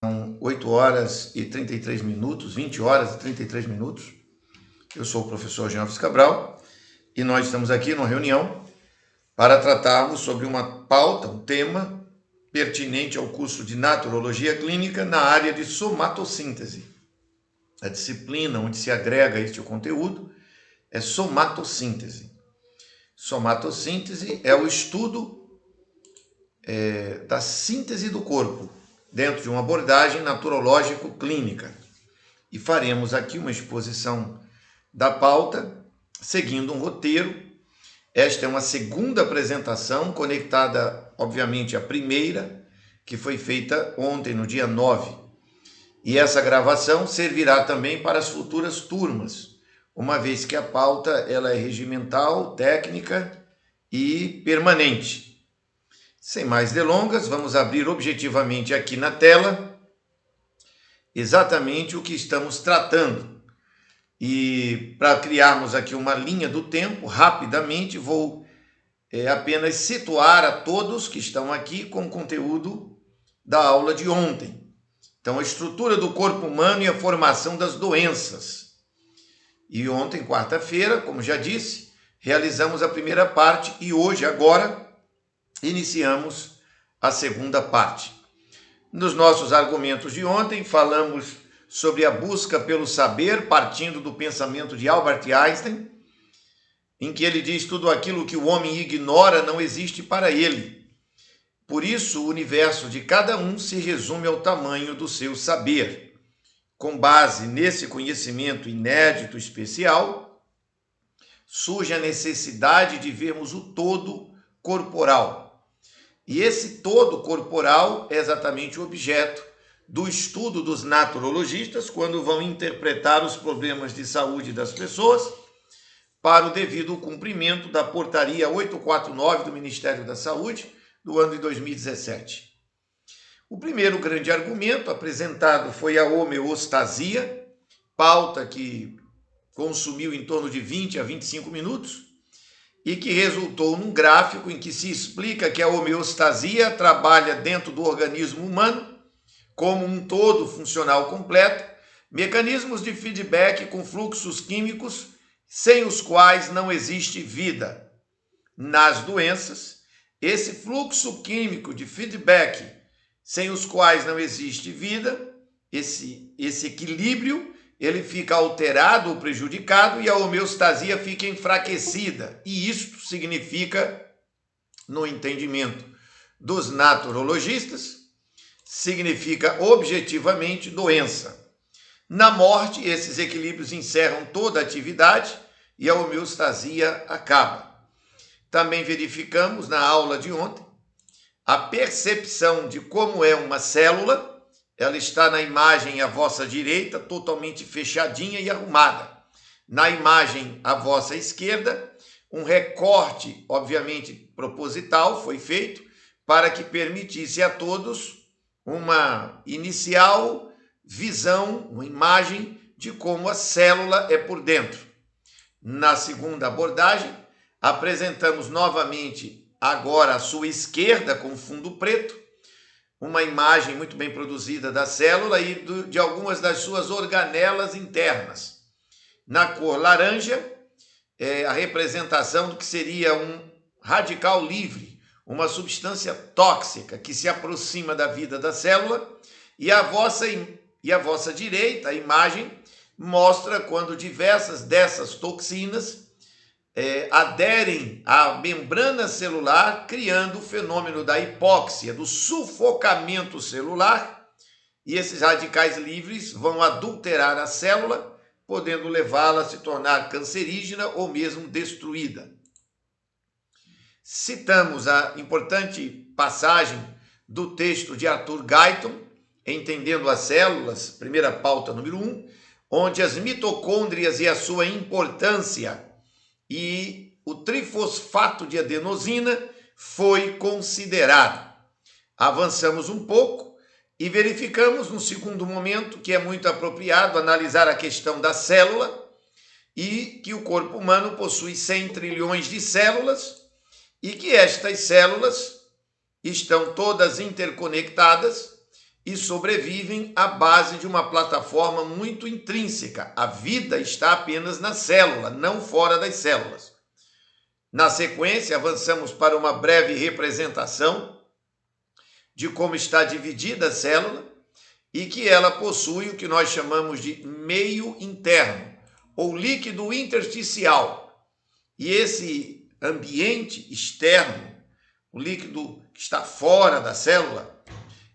São 8 horas e 33 minutos, 20 horas e 33 minutos. Eu sou o professor Geófis Cabral e nós estamos aqui numa reunião para tratarmos sobre uma pauta, um tema pertinente ao curso de Naturologia Clínica na área de somatossíntese. A disciplina onde se agrega este conteúdo é somatossíntese. Somatossíntese é o estudo da síntese do corpo, dentro de uma abordagem naturológico-clínica. E faremos aqui uma exposição da pauta, seguindo um roteiro. Esta é uma segunda apresentação, conectada, obviamente, à primeira, que foi feita ontem, no dia 9. E essa gravação servirá também para as futuras turmas, uma vez que a pauta ela é regimental, técnica e permanente. Sem mais delongas, vamos abrir objetivamente aqui na tela exatamente o que estamos tratando. E para criarmos aqui uma linha do tempo, rapidamente vou apenas situar a todos que estão aqui com o conteúdo da aula de ontem. Então, a estrutura do corpo humano e a formação das doenças. E ontem, quarta-feira, como já disse, realizamos a primeira parte e hoje, agora, iniciamos a segunda parte. Nos nossos argumentos de ontem, falamos sobre a busca pelo saber, partindo do pensamento de Albert Einstein, em que ele diz: tudo aquilo que o homem ignora não existe para ele. Por isso, o universo de cada um se resume ao tamanho do seu saber. Com base nesse conhecimento inédito especial, surge a necessidade de vermos o todo corporal. E esse todo corporal é exatamente o objeto do estudo dos naturologistas quando vão interpretar os problemas de saúde das pessoas para o devido cumprimento da portaria 849 do Ministério da Saúde do ano de 2017. O primeiro grande argumento apresentado foi a homeostasia, pauta que consumiu em torno de 20 a 25 minutos, e que resultou num gráfico em que se explica que a homeostasia trabalha dentro do organismo humano como um todo funcional completo, mecanismos de feedback com fluxos químicos sem os quais não existe vida. Nas doenças, esse fluxo químico de feedback sem os quais não existe vida, esse equilíbrio, ele fica alterado ou prejudicado e a homeostasia fica enfraquecida. E isto significa, no entendimento dos naturologistas, significa objetivamente doença. Na morte, esses equilíbrios encerram toda a atividade e a homeostasia acaba. Também verificamos na aula de ontem a percepção de como é uma célula. Ela está na imagem à vossa direita, totalmente fechadinha e arrumada. Na imagem à vossa esquerda, um recorte, obviamente proposital, foi feito para que permitisse a todos uma inicial visão, uma imagem de como a célula é por dentro. Na segunda abordagem, apresentamos novamente, agora à sua esquerda, com fundo preto, uma imagem muito bem produzida da célula e de algumas das suas organelas internas. Na cor laranja, a representação do que seria um radical livre, uma substância tóxica que se aproxima da vida da célula, e a vossa direita, a imagem, mostra quando diversas dessas toxinas aderem à membrana celular, criando o fenômeno da hipóxia, do sufocamento celular, e esses radicais livres vão adulterar a célula, podendo levá-la a se tornar cancerígena ou mesmo destruída. Citamos a importante passagem do texto de Arthur Guyton, Entendendo as Células, primeira pauta número 1, onde as mitocôndrias e a sua importância e o trifosfato de adenosina foi considerado. Avançamos um pouco e verificamos no segundo momento que é muito apropriado analisar a questão da célula e que o corpo humano possui 100 trilhões de células e que estas células estão todas interconectadas e sobrevivem à base de uma plataforma muito intrínseca. A vida está apenas na célula, não fora das células. Na sequência, avançamos para uma breve representação de como está dividida a célula e que ela possui o que nós chamamos de meio interno, ou líquido intersticial. E esse ambiente externo, o líquido que está fora da célula,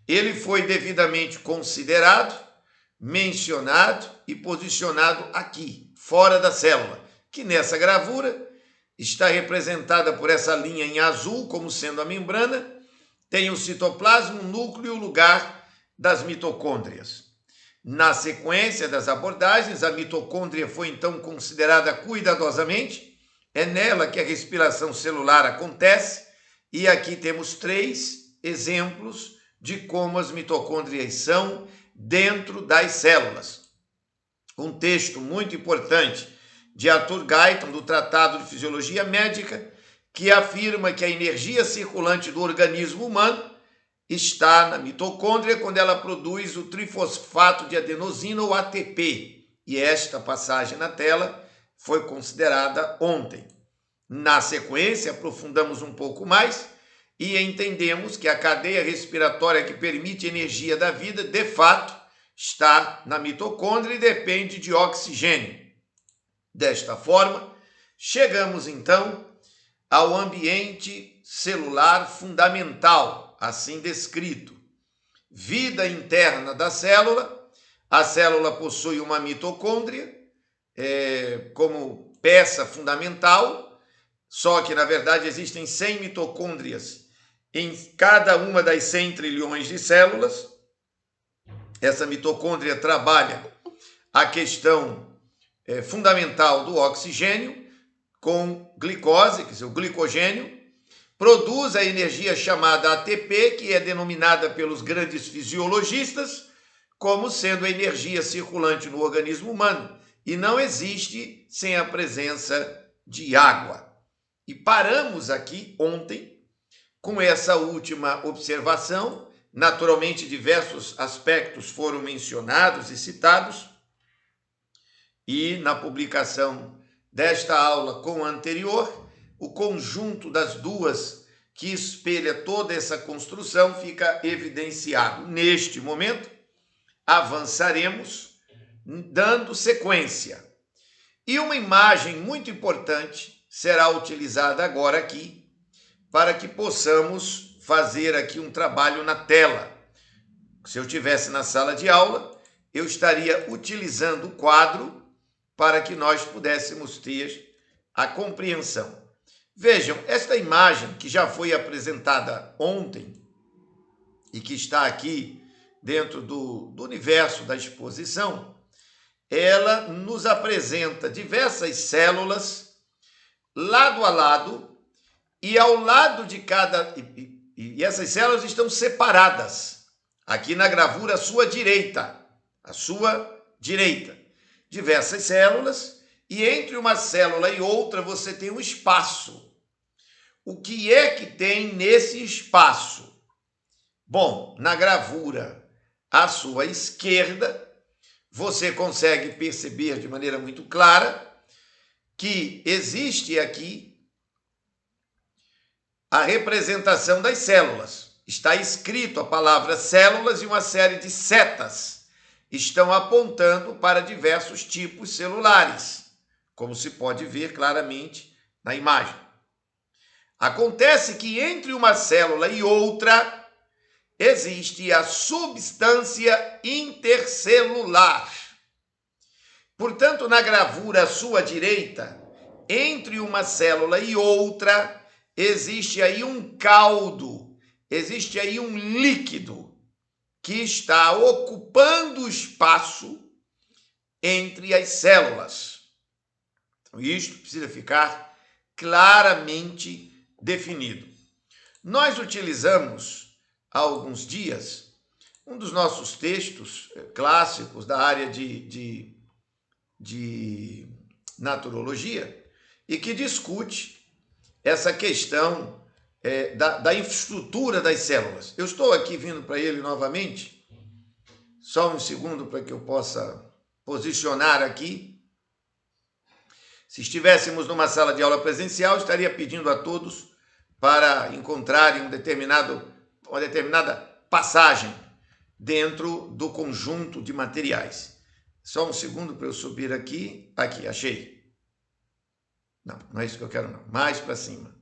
ele foi devidamente considerado, mencionado e posicionado aqui, fora da célula, que nessa gravura está representada por essa linha em azul, como sendo a membrana, tem o citoplasma, o núcleo e o lugar das mitocôndrias. Na sequência das abordagens, a mitocôndria foi então considerada cuidadosamente, é nela que a respiração celular acontece, e aqui temos 3 exemplos de como as mitocôndrias são dentro das células. Um texto muito importante de Arthur Guyton, do Tratado de Fisiologia Médica, que afirma que a energia circulante do organismo humano está na mitocôndria quando ela produz o trifosfato de adenosina, ou ATP. E esta passagem na tela foi considerada ontem. Na sequência, aprofundamos um pouco mais e entendemos que a cadeia respiratória que permite a energia da vida, de fato, está na mitocôndria e depende de oxigênio. Desta forma, chegamos então ao ambiente celular fundamental, assim descrito. Vida interna da célula. A célula possui uma mitocôndria como peça fundamental, só que na verdade existem 100 mitocôndrias em cada uma das 100 trilhões de células. Essa mitocôndria trabalha a questão fundamental do oxigênio com glicose, quer dizer, o glicogênio, produz a energia chamada ATP, que é denominada pelos grandes fisiologistas como sendo a energia circulante no organismo humano, e não existe sem a presença de água. E paramos aqui ontem com essa última observação. Naturalmente, diversos aspectos foram mencionados e citados, e na publicação desta aula com a anterior, o conjunto das duas que espelha toda essa construção fica evidenciado. Neste momento, avançaremos dando sequência. E uma imagem muito importante será utilizada agora aqui para que possamos fazer aqui um trabalho na tela. Se eu estivesse na sala de aula, eu estaria utilizando o quadro para que nós pudéssemos ter a compreensão. Vejam, esta imagem que já foi apresentada ontem e que está aqui dentro do universo da exposição, ela nos apresenta diversas células lado a lado, e ao lado de cada... E essas células estão separadas. Aqui na gravura à sua direita. Diversas células, e entre uma célula e outra você tem um espaço. O que é que tem nesse espaço? Bom, na gravura à sua esquerda, você consegue perceber de maneira muito clara que existe aqui a representação das células. Está escrito a palavra células e uma série de setas estão apontando para diversos tipos celulares, como se pode ver claramente na imagem. Acontece que entre uma célula e outra existe a substância intercelular. Portanto, na gravura à sua direita, entre uma célula e outra, existe aí um caldo, existe aí um líquido que está ocupando o espaço entre as células. Então, isto precisa ficar claramente definido. Nós utilizamos há alguns dias um dos nossos textos clássicos da área de naturologia e que discute essa questão da infraestrutura das células. Eu estou aqui vindo para ele novamente Só um segundo para que eu possa posicionar aqui. Se estivéssemos numa sala de aula presencial, estaria pedindo a todos para encontrarem uma determinada passagem dentro do conjunto de materiais. Só um segundo para eu subir aqui. Aqui, achei. Não, não é isso que eu quero, não. Mais para cima.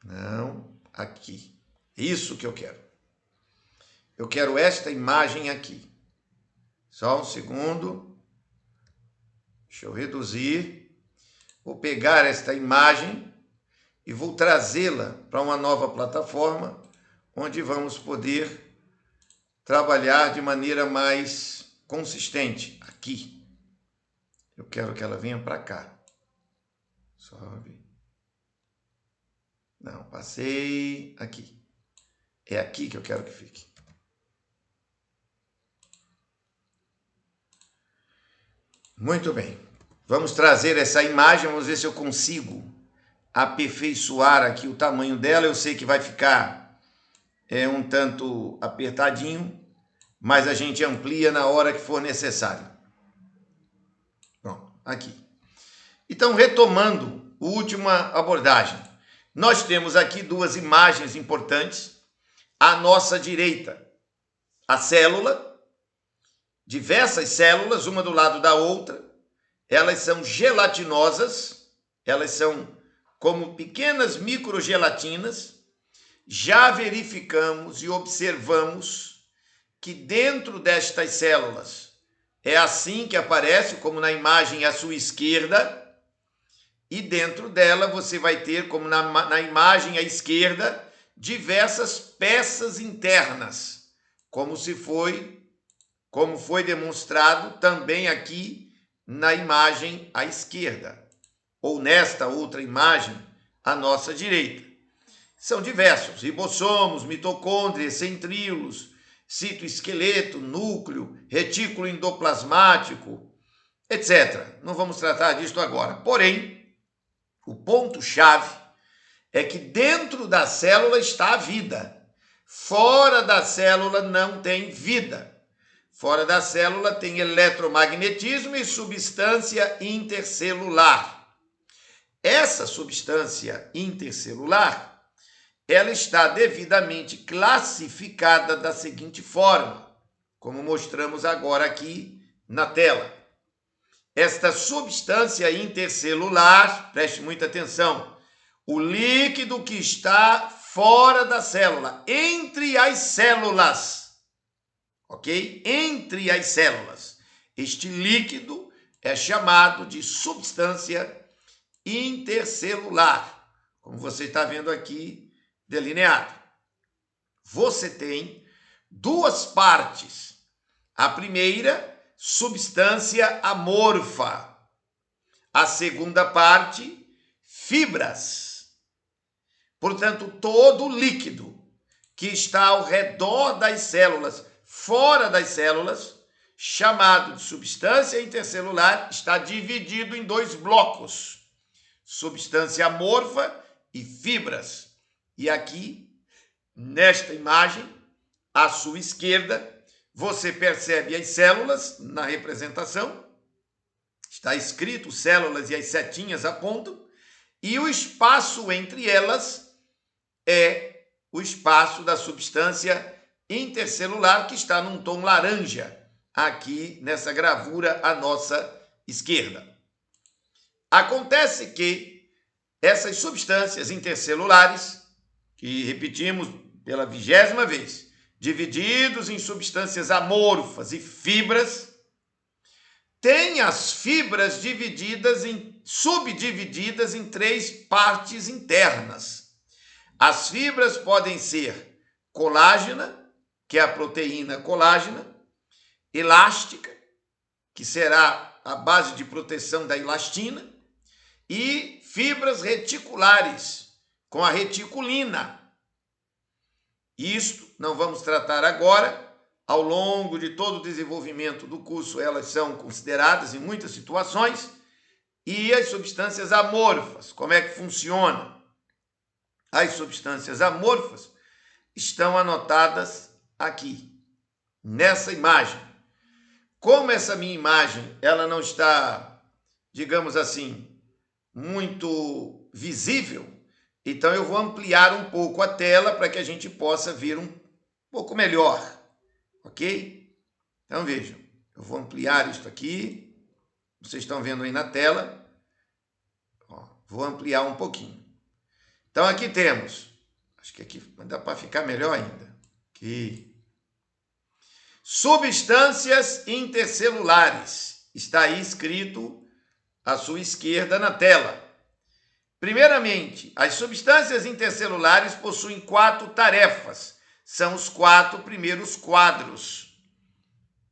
Não, aqui. Isso que eu quero. Eu quero esta imagem aqui. Só um segundo. Deixa eu reduzir. Vou pegar esta imagem e vou trazê-la para uma nova plataforma, onde vamos poder trabalhar de maneira mais consistente. Aqui. Eu quero que ela venha para cá. Sobe. Não, passei aqui. É aqui que eu quero que fique. Muito bem. Vamos trazer essa imagem, vamos ver se eu consigo aperfeiçoar aqui o tamanho dela. Eu sei que vai ficar um tanto apertadinho, mas a gente amplia na hora que for necessário. Pronto, aqui. Então, retomando a última abordagem, nós temos aqui duas imagens importantes. À nossa direita, a célula, diversas células, uma do lado da outra. Elas são gelatinosas, elas são como pequenas microgelatinas. Já verificamos e observamos que dentro destas células é assim que aparece, como na imagem à sua esquerda, e dentro dela você vai ter, como na imagem à esquerda, diversas peças internas, como foi demonstrado também aqui na imagem à esquerda, ou nesta outra imagem à nossa direita. São diversos: ribossomos, mitocôndrias, centríolos, citoesqueleto, núcleo, retículo endoplasmático, etc. Não vamos tratar disto agora. Porém, o ponto-chave é que dentro da célula está a vida. Fora da célula não tem vida. Fora da célula tem eletromagnetismo e substância intercelular. Essa substância intercelular, ela está devidamente classificada da seguinte forma, como mostramos agora aqui na tela. Esta substância intercelular, preste muita atenção, o líquido que está fora da célula, entre as células, ok? Entre as células. Este líquido é chamado de substância intercelular, como você está vendo aqui delineado. Você tem duas partes. A primeira, substância amorfa. A segunda parte, fibras. Portanto, todo líquido que está ao redor das células, fora das células, chamado de substância intercelular, está dividido em dois blocos: substância amorfa e fibras. E aqui, nesta imagem, à sua esquerda, você percebe as células na representação. Está escrito células e as setinhas apontam. E o espaço entre elas é o espaço da substância intercelular, que está num tom laranja, aqui nessa gravura à nossa esquerda. Acontece que essas substâncias intercelulares, que repetimos pela 20ª vez, divididos em substâncias amorfas e fibras, têm as fibras subdivididas em três partes internas. As fibras podem ser colágena, que é a proteína colágena, elástica, que será a base de proteção da elastina, e fibras reticulares, com a reticulina. Isto não vamos tratar agora. Ao longo de todo o desenvolvimento do curso, elas são consideradas em muitas situações. E as substâncias amorfas, como é que funciona? As substâncias amorfas estão anotadas aqui, nessa imagem. Como essa minha imagem, ela não está, digamos assim, muito visível, então eu vou ampliar um pouco a tela para que a gente possa ver um pouco melhor, ok? Então vejam, eu vou ampliar isso aqui, vocês estão vendo aí na tela, ó, vou ampliar um pouquinho. Então aqui temos, acho que aqui dá para ficar melhor ainda, aqui. Substâncias intercelulares, está aí escrito à sua esquerda na tela. Primeiramente, as substâncias intercelulares possuem 4 tarefas. São os 4 primeiros quadros.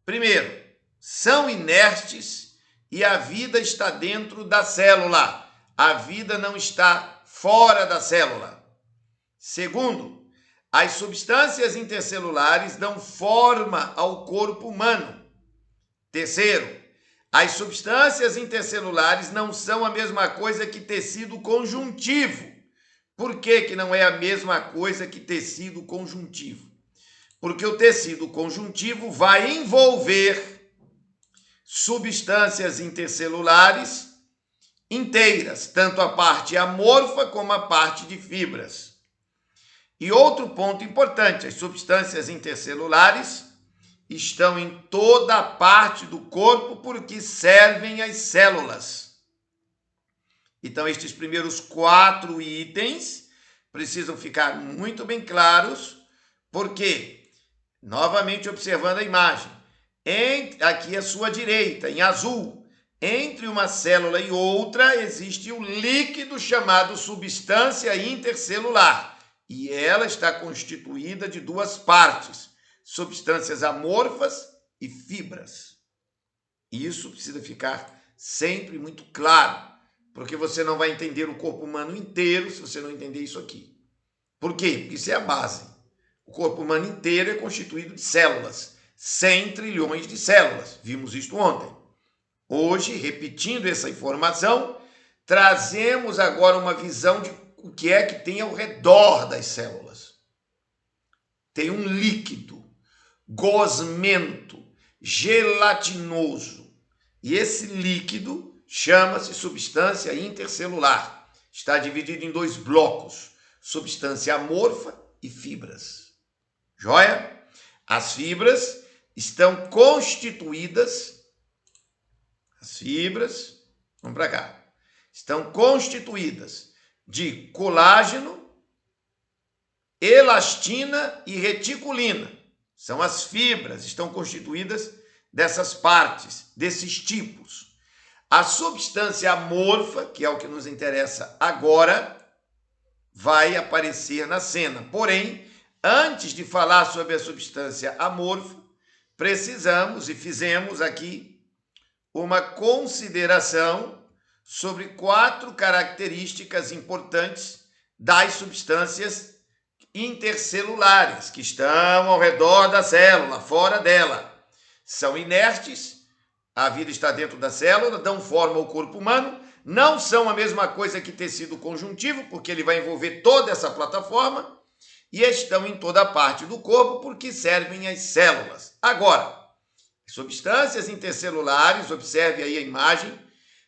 Primeiro, são inertes e a vida está dentro da célula. A vida não está fora da célula. Segundo, as substâncias intercelulares dão forma ao corpo humano. Terceiro, as substâncias intercelulares não são a mesma coisa que tecido conjuntivo. Por que não é a mesma coisa que tecido conjuntivo? Porque o tecido conjuntivo vai envolver substâncias intercelulares inteiras, tanto a parte amorfa como a parte de fibras. E outro ponto importante, as substâncias intercelulares estão em toda a parte do corpo porque servem às células. Então, estes primeiros 4 itens precisam ficar muito bem claros, porque, novamente observando a imagem, aqui à sua direita, em azul, entre uma célula e outra, existe um líquido chamado substância intercelular, e ela está constituída de 2 partes, substâncias amorfas e fibras. Isso precisa ficar sempre muito claro, porque você não vai entender o corpo humano inteiro se você não entender isso aqui. Por quê? Porque isso é a base. O corpo humano inteiro é constituído de células, 100 trilhões de células. Vimos isto ontem. Hoje, repetindo essa informação, trazemos agora uma visão de o que é que tem ao redor das células. Tem um líquido gosmento, gelatinoso. E esse líquido chama-se substância intercelular. Está dividido em 2 blocos, substância amorfa e fibras. Joia? As fibras estão constituídas, vamos para cá, estão constituídas de colágeno, elastina e reticulina. São as fibras, estão constituídas dessas partes, desses tipos. A substância amorfa, que é o que nos interessa agora, vai aparecer na cena. Porém, antes de falar sobre a substância amorfa, precisamos e fizemos aqui uma consideração sobre 4 características importantes das substâncias intercelulares, que estão ao redor da célula, fora dela. São inertes, a vida está dentro da célula, dão forma ao corpo humano, não são a mesma coisa que tecido conjuntivo, porque ele vai envolver toda essa plataforma, e estão em toda a parte do corpo, porque servem às células. Agora, substâncias intercelulares, observe aí a imagem,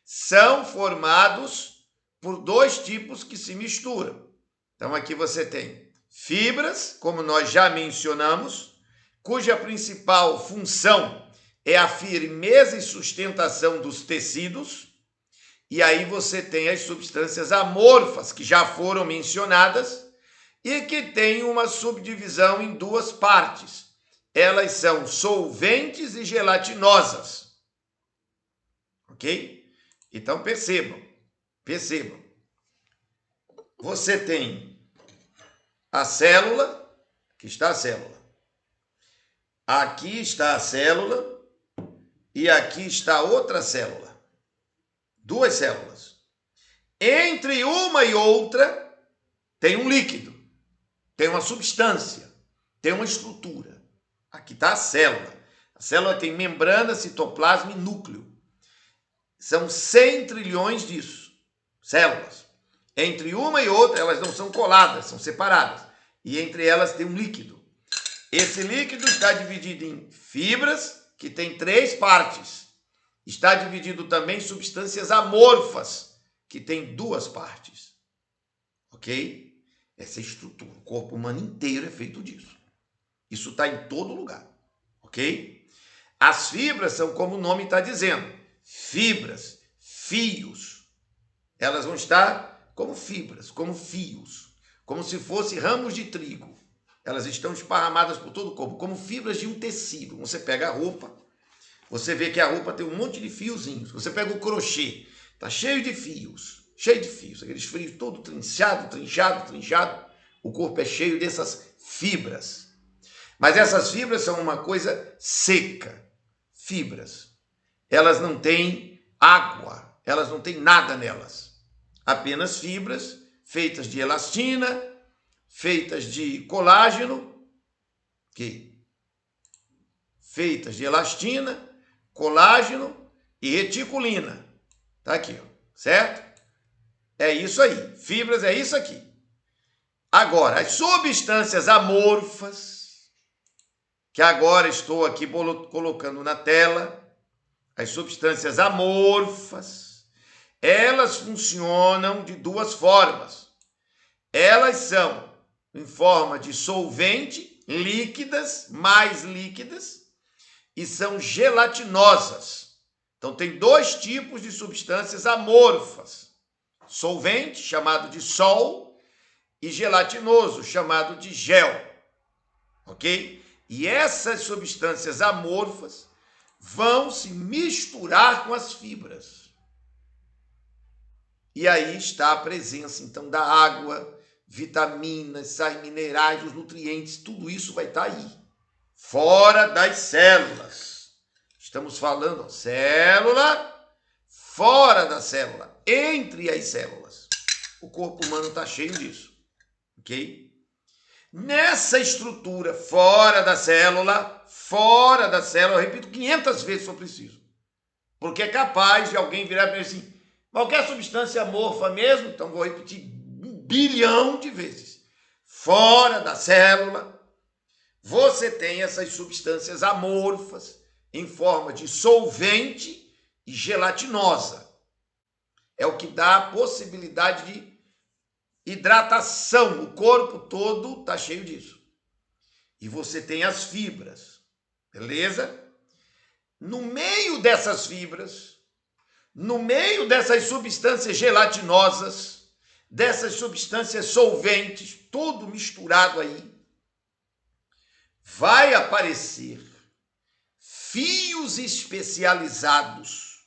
são formados por 2 tipos que se misturam. Então, aqui você tem fibras, como nós já mencionamos, cuja principal função é a firmeza e sustentação dos tecidos. E aí você tem as substâncias amorfas, que já foram mencionadas, e que tem uma subdivisão em 2 partes. Elas são solventes e gelatinosas. Ok? Então percebam. Você tem a célula, aqui está a célula. Aqui está a célula e aqui está outra célula. 2 células. Entre uma e outra tem um líquido, tem uma substância, tem uma estrutura. Aqui está a célula. A célula tem membrana, citoplasma e núcleo. São 100 trilhões disso, células. Entre uma e outra, elas não são coladas, são separadas. E entre elas tem um líquido. Esse líquido está dividido em fibras, que tem 3 partes. Está dividido também em substâncias amorfas, que tem 2 partes. Ok? Essa é a estrutura. O corpo humano inteiro é feito disso. Isso está em todo lugar. Ok? As fibras são como o nome está dizendo. Fibras, fios. Elas vão estar como fibras, como fios. Como se fossem ramos de trigo. Elas estão esparramadas por todo o corpo, como fibras de um tecido. Você pega a roupa, você vê que a roupa tem um monte de fiozinhos. Você pega o crochê, está cheio de fios. Aqueles fios todo trinchado. O corpo é cheio dessas fibras. Mas essas fibras são uma coisa seca. Fibras. Elas não têm água, elas não têm nada nelas. Apenas fibras feitas de elastina, feitas de colágeno, feitas de elastina, colágeno e reticulina. Tá aqui, ó, certo? É isso aí. Fibras é isso aqui. Agora, as substâncias amorfas, que agora estou aqui colocando na tela, as substâncias amorfas, elas funcionam de 2 formas. Elas são em forma de solvente, líquidas, mais líquidas, e são gelatinosas. Então, tem 2 tipos de substâncias amorfas. Solvente, chamado de sol, e gelatinoso, chamado de gel. Ok? E essas substâncias amorfas vão se misturar com as fibras. E aí está a presença, então, da água, vitaminas, sais minerais, os nutrientes, tudo isso vai estar aí, fora das células. Estamos falando, ó, célula, fora da célula, entre as células. O corpo humano está cheio disso, ok? Nessa estrutura, fora da célula, eu repito 500 vezes se eu preciso, porque é capaz de alguém virar para mim assim, qualquer substância amorfa mesmo, então vou repetir 1 bilhão de vezes. Fora da célula, você tem essas substâncias amorfas em forma de solvente e gelatinosa. É o que dá a possibilidade de hidratação. O corpo todo está cheio disso. E você tem as fibras, beleza? No meio dessas fibras, no meio dessas substâncias gelatinosas, dessas substâncias solventes, tudo misturado aí, vai aparecer fios especializados.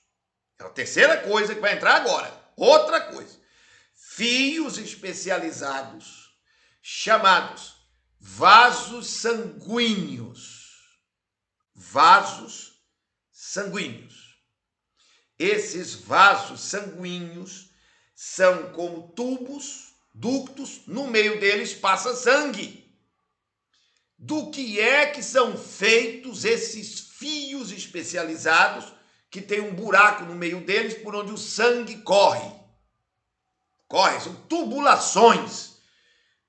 É a terceira coisa que vai entrar agora. Outra coisa. Fios especializados, chamados vasos sanguíneos. Vasos sanguíneos. Esses vasos sanguíneos são como tubos, ductos, no meio deles passa sangue. Do que é que são feitos esses fios especializados que tem um buraco no meio deles por onde o sangue corre? São tubulações,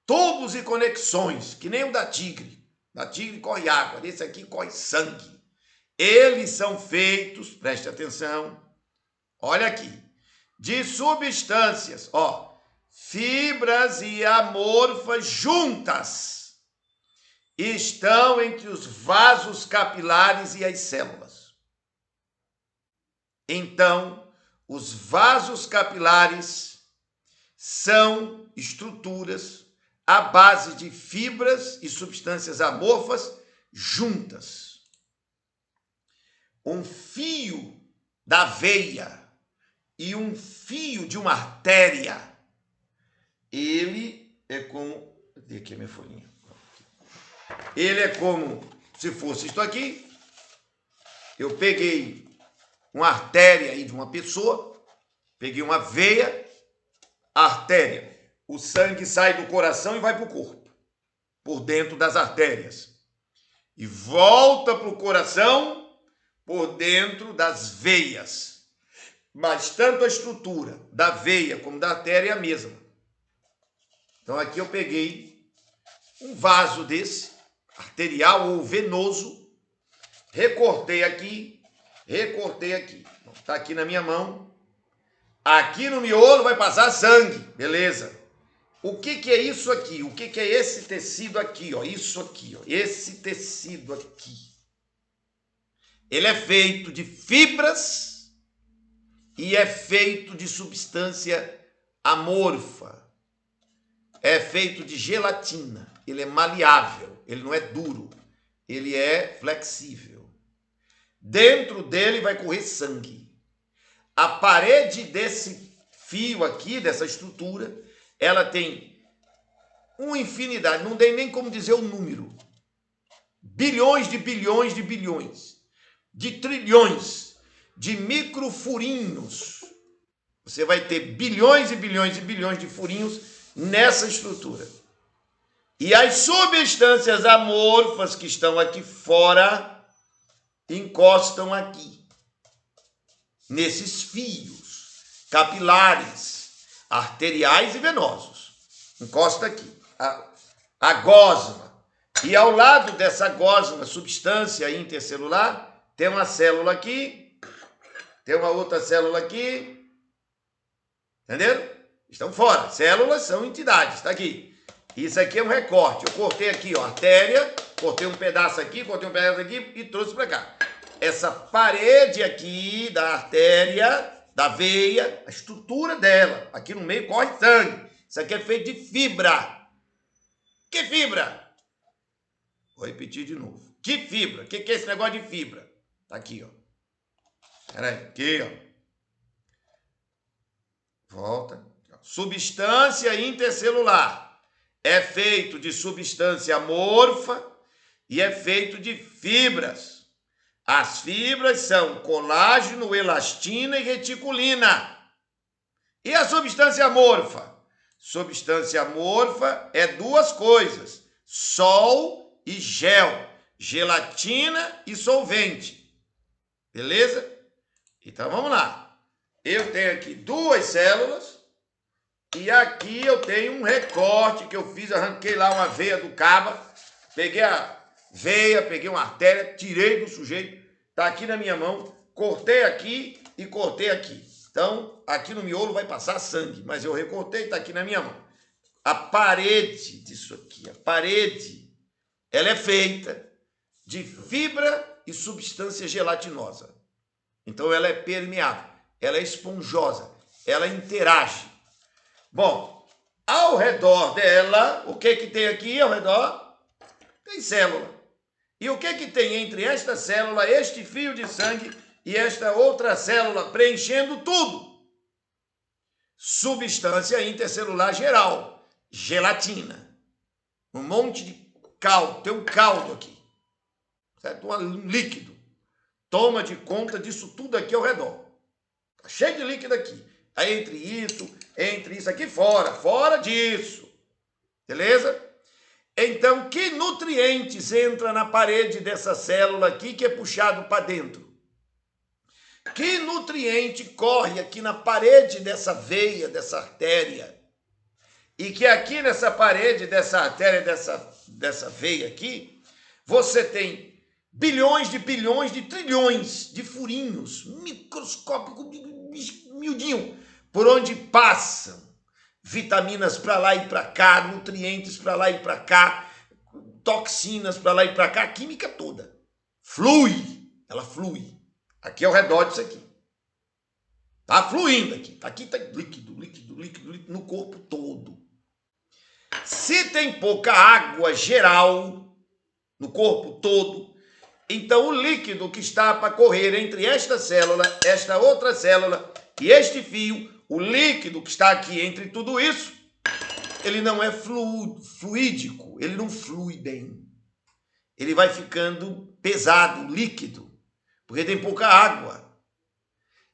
tubos e conexões, que nem o da tigre. Da tigre corre água, desse aqui corre sangue. Eles são feitos, preste atenção, olha aqui, de substâncias, ó, fibras e amorfas juntas. Estão entre os vasos capilares e as células. Então, os vasos capilares são estruturas à base de fibras e substâncias amorfas juntas. Um fio da veia e um fio de uma artéria, ele é como... Cadê aqui a minha folhinha? Ele é como se fosse isto aqui. Eu peguei uma artéria aí de uma pessoa, peguei uma veia, artéria. O sangue sai do coração e vai para o corpo, por dentro das artérias. E volta para o coração por dentro das veias. Mas tanto a estrutura da veia como da artéria é a mesma. Então aqui eu peguei um vaso desse, arterial ou venoso. Recortei aqui. Está aqui na minha mão. Aqui no miolo vai passar sangue, beleza. O que é isso aqui? O que é esse tecido aqui? Ó? Isso aqui, ó. Esse tecido aqui. Ele é feito de fibras e é feito de substância amorfa. É feito de gelatina. Ele é maleável, ele não é duro, ele é flexível. Dentro dele vai correr sangue. A parede desse fio aqui, dessa estrutura, ela tem uma infinidade, não tem nem como dizer o número. Bilhões de bilhões de bilhões, de trilhões, de microfurinhos. Você vai ter bilhões e bilhões e bilhões de furinhos nessa estrutura. E as substâncias amorfas que estão aqui fora encostam aqui, nesses fios capilares, arteriais e venosos. Encosta aqui. A gosma. E ao lado dessa gosma, substância intercelular, tem uma célula aqui, tem uma outra célula aqui. Entenderam? Estão fora. Células são entidades. Está aqui. Isso aqui é um recorte. Eu cortei aqui, ó, artéria, cortei um pedaço aqui e trouxe para cá. Essa parede aqui da artéria, da veia, a estrutura dela, aqui no meio corre sangue. Isso aqui é feito de fibra. Que fibra? Vou repetir de novo. Que fibra? O que é esse negócio de fibra? Tá aqui, ó. Peraí, aqui, ó. Volta. Substância intercelular. É feito de substância amorfa e é feito de fibras. As fibras são colágeno, elastina e reticulina. E a substância amorfa? Substância amorfa é duas coisas: sol e gel, gelatina e solvente. Beleza? Então vamos lá. Eu tenho aqui duas células. E aqui eu tenho um recorte que eu fiz, arranquei lá uma veia do caba, peguei a veia, peguei uma artéria, tirei do sujeito, tá aqui na minha mão, cortei aqui e cortei aqui. Então, aqui no miolo vai passar sangue, mas eu recortei, tá aqui na minha mão. A parede disso aqui, a parede, ela é feita de fibra e substância gelatinosa. Então, ela é permeável, ela é esponjosa, ela interage. Bom, ao redor dela, o que tem aqui ao redor? Tem célula. E o que tem entre esta célula, este fio de sangue e esta outra célula preenchendo tudo? Substância intercelular geral, gelatina. Um monte de caldo, tem um caldo aqui, certo? Um líquido. Toma de conta disso tudo aqui ao redor. Tá cheio de líquido aqui. Entre isso aqui fora disso. Beleza? Então, que nutrientes entra na parede dessa célula aqui que é puxado para dentro? Que nutriente corre aqui na parede dessa veia, dessa artéria? E que aqui nessa parede dessa artéria, dessa veia aqui, você tem bilhões de trilhões de furinhos microscópicos, miudinho, por onde passam vitaminas para lá e para cá, nutrientes para lá e para cá, toxinas para lá e para cá, a química toda. Ela flui. Aqui ao redor disso aqui. Tá fluindo aqui. Aqui tá líquido no corpo todo. Se tem pouca água geral no corpo todo, então o líquido que está para correr entre esta célula, esta outra célula e este fio, o líquido que está aqui entre tudo isso, ele não é fluídico, ele não flui bem. Ele vai ficando pesado, líquido, porque tem pouca água.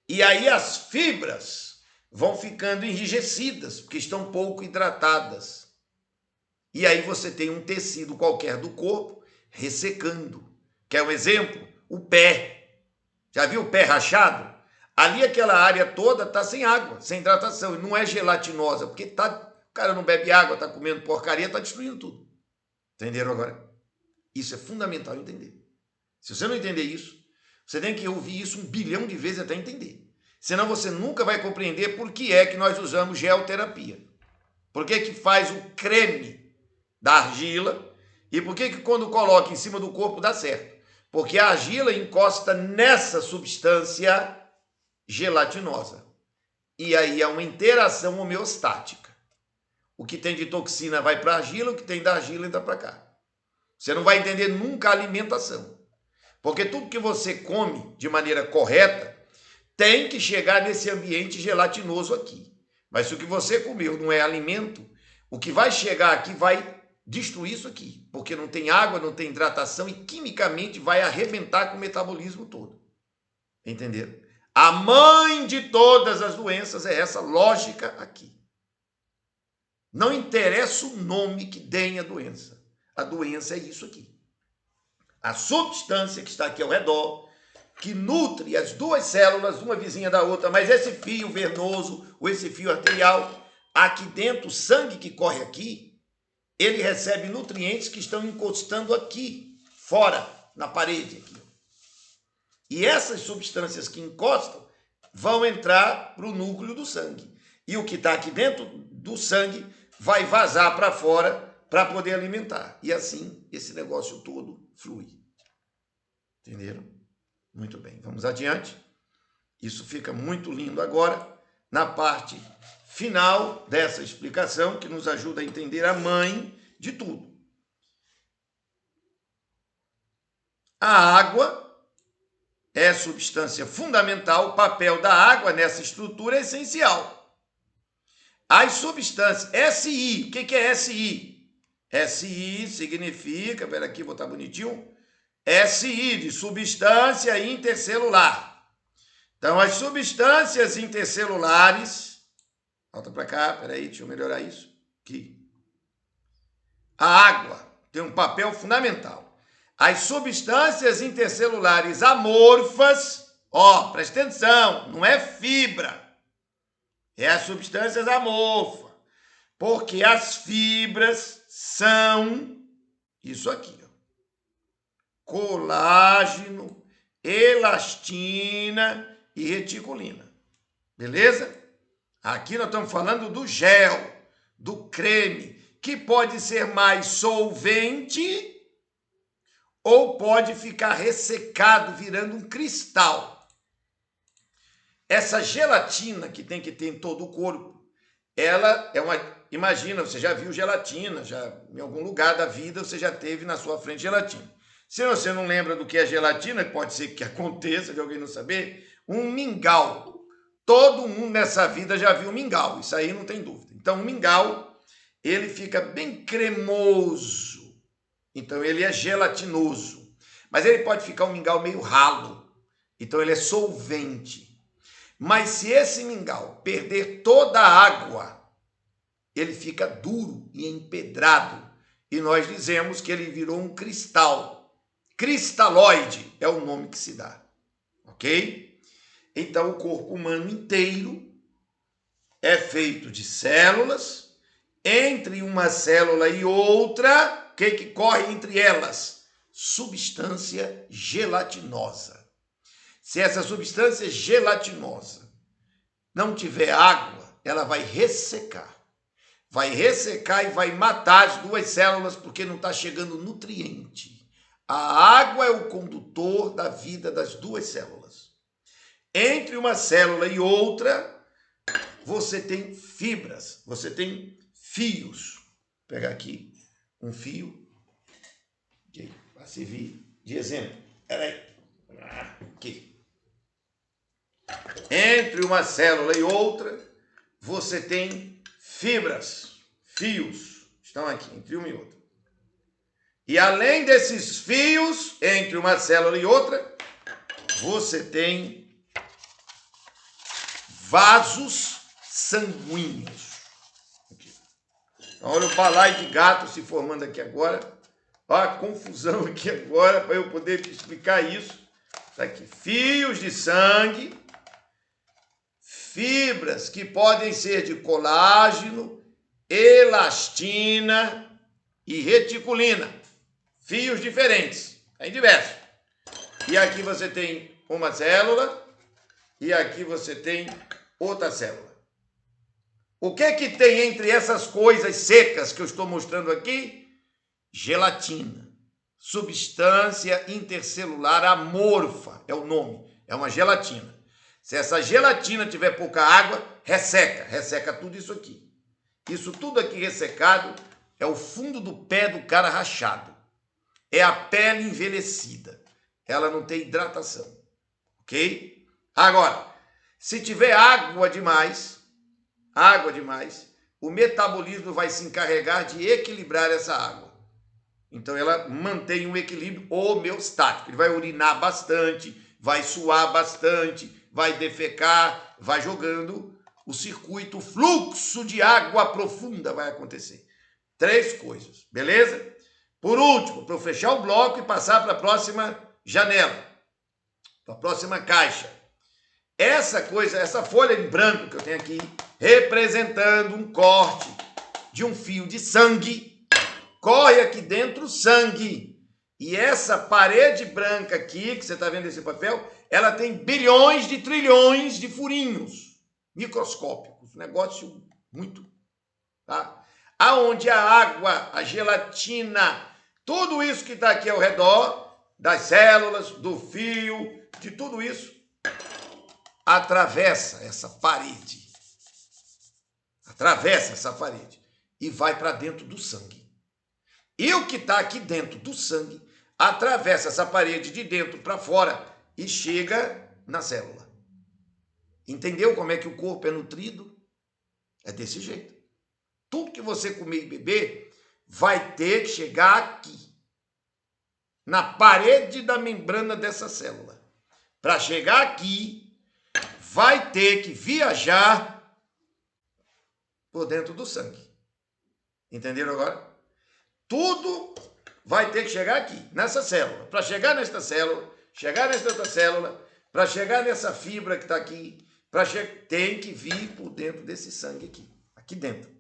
E aí as fibras vão ficando enrijecidas, porque estão pouco hidratadas. E aí você tem um tecido qualquer do corpo ressecando. Quer um exemplo? O pé. Já viu o pé rachado? Ali aquela área toda está sem água, sem hidratação. E não é gelatinosa, porque o cara não bebe água, está comendo porcaria, está destruindo tudo. Entenderam agora? Isso é fundamental entender. Se você não entender isso, você tem que ouvir isso 1 bilhão de vezes até entender. Senão você nunca vai compreender por que é que nós usamos geoterapia. Por que que faz o creme da argila e por que que quando coloca em cima do corpo dá certo? Porque a argila encosta nessa substância gelatinosa. E aí há uma interação homeostática. O que tem de toxina vai para a argila, o que tem da argila entra para cá. Você não vai entender nunca a alimentação. Porque tudo que você come de maneira correta tem que chegar nesse ambiente gelatinoso aqui. Mas se o que você comeu não é alimento, o que vai chegar aqui vai destruir isso aqui. Porque não tem água, não tem hidratação e quimicamente vai arrebentar com o metabolismo todo. Entenderam? A mãe de todas as doenças é essa lógica aqui. Não interessa o nome que deem a doença. A doença é isso aqui. A substância que está aqui ao redor, que nutre as duas células, uma vizinha da outra, mas esse fio venoso ou esse fio arterial, aqui dentro, o sangue que corre aqui, ele recebe nutrientes que estão encostando aqui, fora, na parede aqui. E essas substâncias que encostam vão entrar para o núcleo do sangue. E o que está aqui dentro do sangue vai vazar para fora para poder alimentar. E assim, esse negócio todo flui. Entenderam? Muito bem, vamos adiante. Isso fica muito lindo agora, na parte final dessa explicação, que nos ajuda a entender a mãe de tudo. A água é substância fundamental, o papel da água nessa estrutura é essencial. As substâncias, SI, o que é SI? SI significa, espera aqui, vou botar bonitinho, SI de substância intercelular. Então, as substâncias intercelulares, volta para cá, peraí, deixa eu melhorar isso, aqui. A água tem um papel fundamental. As substâncias intercelulares amorfas, ó, presta atenção, não é fibra, é as substâncias amorfas, porque as fibras são isso aqui, ó, colágeno, elastina e reticulina, beleza? Aqui nós estamos falando do gel, do creme, que pode ser mais solvente ou pode ficar ressecado, virando um cristal. Essa gelatina que tem que ter em todo o corpo, ela é uma... Imagina, você já viu gelatina, já em algum lugar da vida você já teve na sua frente gelatina. Se você não lembra do que é gelatina, pode ser que aconteça de alguém não saber, um mingau. Todo mundo nessa vida já viu mingau, isso aí não tem dúvida. Então, o mingau, ele fica bem cremoso. Então, ele é gelatinoso. Mas ele pode ficar um mingau meio ralo. Então, ele é solvente. Mas se esse mingau perder toda a água, ele fica duro e empedrado. E nós dizemos que ele virou um cristal. Cristalóide é o nome que se dá. Ok? Então, o corpo humano inteiro é feito de células. Entre uma célula e outra, o que corre entre elas? Substância gelatinosa. Se essa substância gelatinosa não tiver água, ela vai ressecar. Vai ressecar e vai matar as duas células porque não está chegando nutriente. A água é o condutor da vida das duas células. Entre uma célula e outra, você tem fibras, você tem fios. Vou pegar aqui um fio, para servir de exemplo. Peraí. Aqui. Entre uma célula e outra, você tem fibras, fios, estão aqui, entre uma e outra. E além desses fios, entre uma célula e outra, você tem vasos sanguíneos. Aqui. Então, olha o balaio de gato se formando aqui agora. Olha a confusão aqui agora, para eu poder te explicar isso. Está aqui, fios de sangue, fibras que podem ser de colágeno, elastina e reticulina. fios diferentes, tem diversos. E aqui você tem uma célula e aqui você tem outra célula. O que que tem entre essas coisas secas que eu estou mostrando aqui? Gelatina, substância intercelular amorfa, é o nome, é uma gelatina. Se essa gelatina tiver pouca água, resseca tudo isso aqui. Isso tudo aqui ressecado é o fundo do pé do cara rachado. É a pele envelhecida. Ela não tem hidratação, ok? Agora, se tiver água demais, o metabolismo vai se encarregar de equilibrar essa água. Então ela mantém um equilíbrio homeostático. Ele vai urinar bastante, vai suar bastante, vai defecar, vai jogando. O circuito, o fluxo de água profunda vai acontecer. 3 coisas, beleza? Por último, para eu fechar o bloco e passar para a próxima janela, para a próxima caixa. Essa folha em branco que eu tenho aqui, representando um corte de um fio de sangue, corre aqui dentro sangue. E essa parede branca aqui, que você está vendo esse papel, ela tem bilhões de trilhões de furinhos microscópicos. Negócio muito, tá? Aonde a água, a gelatina, tudo isso que está aqui ao redor, das células, do fio, de tudo isso, atravessa essa parede. E vai para dentro do sangue. E o que está aqui dentro do sangue atravessa essa parede de dentro para fora e chega na célula. Entendeu como é que o corpo é nutrido? É desse jeito. Tudo que você comer e beber vai ter que chegar aqui, na parede da membrana dessa célula. Para chegar aqui, vai ter que viajar por dentro do sangue. Entenderam agora? Tudo vai ter que chegar aqui, nessa célula. Para chegar nesta célula, chegar nesta outra célula, para chegar nessa fibra que está aqui, tem que vir por dentro desse sangue aqui dentro.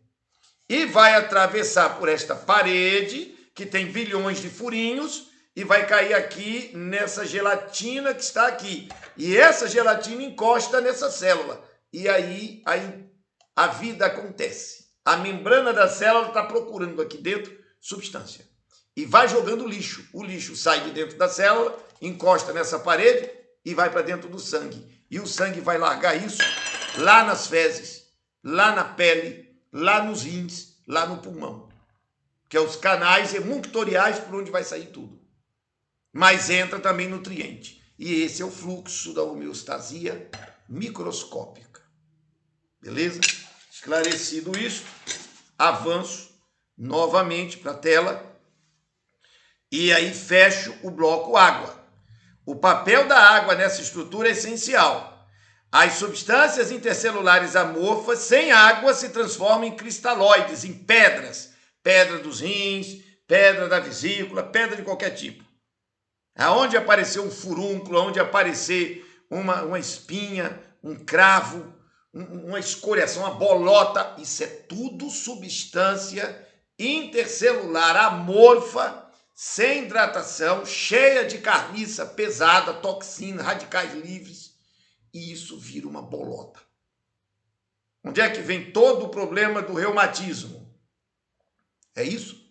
E vai atravessar por esta parede, que tem bilhões de furinhos, e vai cair aqui nessa gelatina que está aqui. E essa gelatina encosta nessa célula. E aí a vida acontece. A membrana da célula está procurando aqui dentro substância. E vai jogando lixo. O lixo sai de dentro da célula, encosta nessa parede e vai para dentro do sangue. E o sangue vai largar isso lá nas fezes, lá na pele, lá nos rins, lá no pulmão. Que é os canais emunctoriais por onde vai sair tudo. Mas entra também nutriente. E esse é o fluxo da homeostasia microscópica. Beleza? Esclarecido isso, avanço novamente para a tela e aí fecho o bloco água. O papel da água nessa estrutura é essencial. As substâncias intercelulares amorfas sem água se transformam em cristalóides, em pedras. Pedra dos rins, pedra da vesícula, pedra de qualquer tipo. Aonde aparecer um furúnculo, onde aparecer uma espinha, um cravo, uma escoriação, uma bolota, isso é tudo substância intercelular amorfa, sem hidratação, cheia de carniça pesada, toxina, radicais livres, e isso vira uma bolota. Onde é que vem todo o problema do reumatismo? É isso?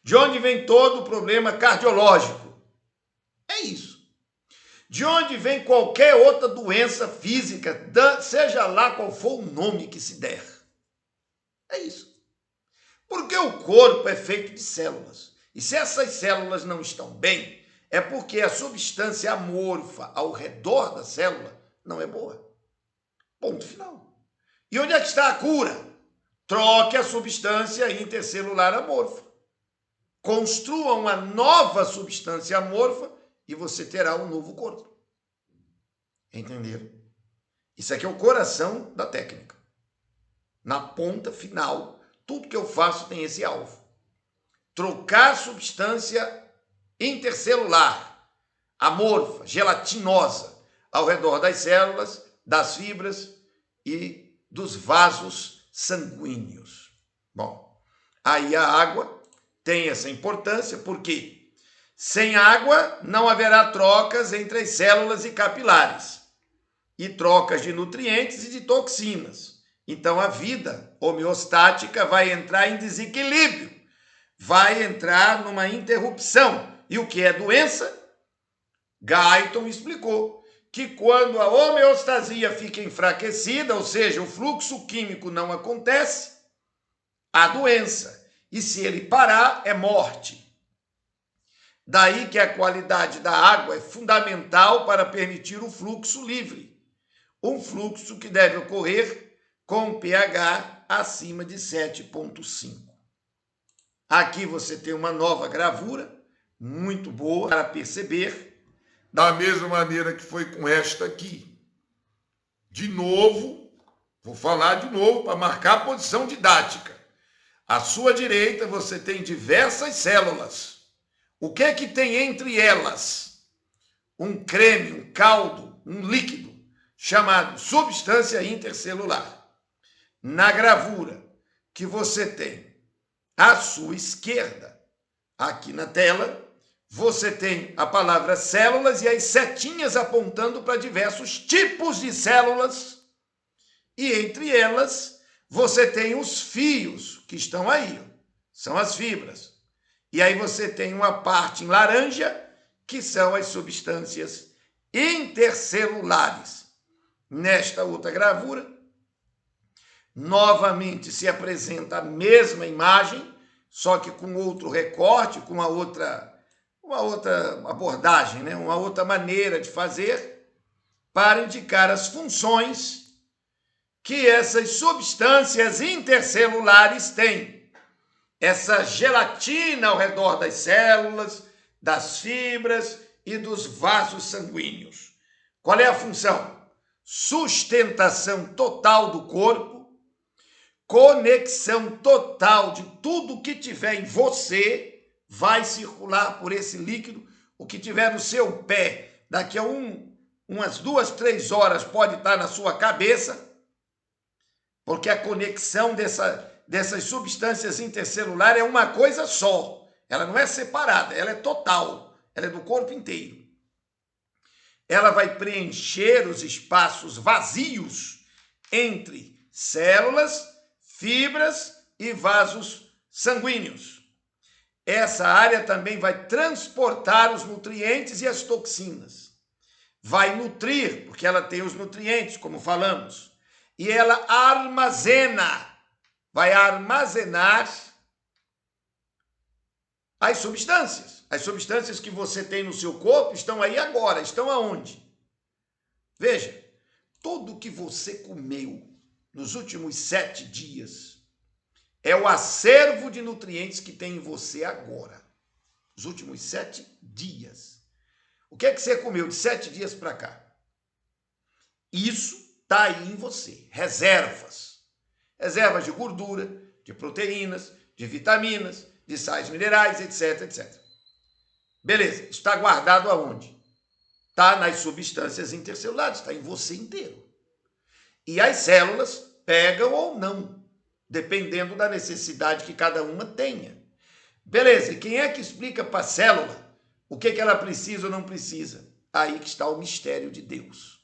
De onde vem todo o problema cardiológico? É isso. De onde vem qualquer outra doença física, seja lá qual for o nome que se der. É isso. Porque o corpo é feito de células. E se essas células não estão bem, é porque a substância amorfa ao redor da célula não é boa. Ponto final. E onde é que está a cura? Troque a substância intercelular amorfa. Construa uma nova substância amorfa e você terá um novo corpo. Entenderam? Isso aqui é o coração da técnica. Na ponta final, tudo que eu faço tem esse alvo. Trocar substância intercelular, amorfa, gelatinosa, ao redor das células, das fibras e dos vasos sanguíneos. Bom, aí a água tem essa importância, porque Sem água, não haverá trocas entre as células e capilares, e trocas de nutrientes e de toxinas. Então, a vida homeostática vai entrar em desequilíbrio, vai entrar numa interrupção. E o que é doença? Guyton explicou que quando a homeostasia fica enfraquecida, ou seja, o fluxo químico não acontece, há doença. E se ele parar, é morte. Daí que a qualidade da água é fundamental para permitir o fluxo livre. Um fluxo que deve ocorrer com pH acima de 7,5. Aqui você tem uma nova gravura, muito boa para perceber, da mesma maneira que foi com esta aqui. De novo, vou falar de novo para marcar a posição didática. À sua direita você tem diversas células. O que é que tem entre elas? Um creme, um caldo, um líquido, chamado substância intercelular. Na gravura que você tem à sua esquerda, aqui na tela, você tem a palavra células e as setinhas apontando para diversos tipos de células. E entre elas, você tem os fios que estão aí, são as fibras. E aí você tem uma parte em laranja, que são as substâncias intercelulares. Nesta outra gravura, novamente se apresenta a mesma imagem, só que com outro recorte, com uma outra abordagem, né? Uma outra maneira de fazer, para indicar as funções que essas substâncias intercelulares têm. Essa gelatina ao redor das células, das fibras e dos vasos sanguíneos. Qual é a função? Sustentação total do corpo, conexão total de tudo que tiver em você, vai circular por esse líquido. O que tiver no seu pé, daqui a umas 2, 3 horas pode estar na sua cabeça, porque a conexão dessas substâncias intercelulares é uma coisa só. Ela não é separada, ela é total, ela é do corpo inteiro. Ela vai preencher os espaços vazios entre células, fibras e vasos sanguíneos. Essa área também vai transportar os nutrientes e as toxinas. Vai nutrir, porque ela tem os nutrientes, como falamos. E ela armazena, vai armazenar as substâncias. As substâncias que você tem no seu corpo estão aí agora. Estão aonde? Veja, tudo que você comeu nos últimos 7 dias é o acervo de nutrientes que tem em você agora. Os últimos 7 dias. O que é que você comeu de 7 dias para cá? Isso está aí em você. Reservas. Reservas de gordura, de proteínas, de vitaminas, de sais minerais, etc, etc. Beleza, está guardado aonde? Está nas substâncias intercelulares, está em você inteiro. E as células pegam ou não, dependendo da necessidade que cada uma tenha. Beleza, e quem é que explica para a célula o que ela precisa ou não precisa? Aí que está o mistério de Deus.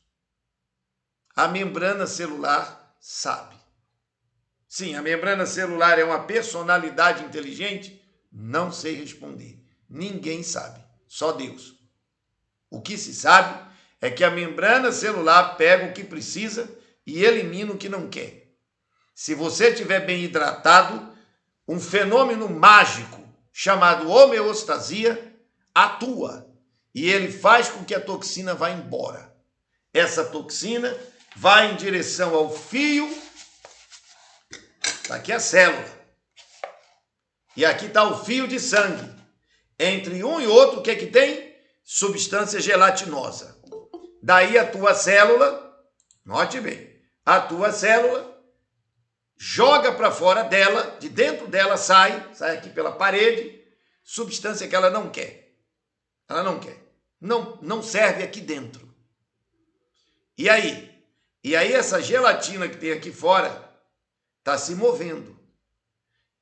A membrana celular sabe. Sim, a membrana celular é uma personalidade inteligente? Não sei responder. Ninguém sabe, só Deus. O que se sabe é que a membrana celular pega o que precisa e elimina o que não quer. Se você estiver bem hidratado, um fenômeno mágico chamado homeostasia atua e ele faz com que a toxina vá embora. Essa toxina vai em direção ao fio. Está aqui a célula. E aqui está o fio de sangue. Entre um e outro, o que é que tem? Substância gelatinosa. Daí a tua célula, note bem, a tua célula joga para fora dela, de dentro dela sai aqui pela parede, substância que ela não quer. Ela não quer. Não serve aqui dentro. E aí? E aí essa gelatina que tem aqui fora está se movendo.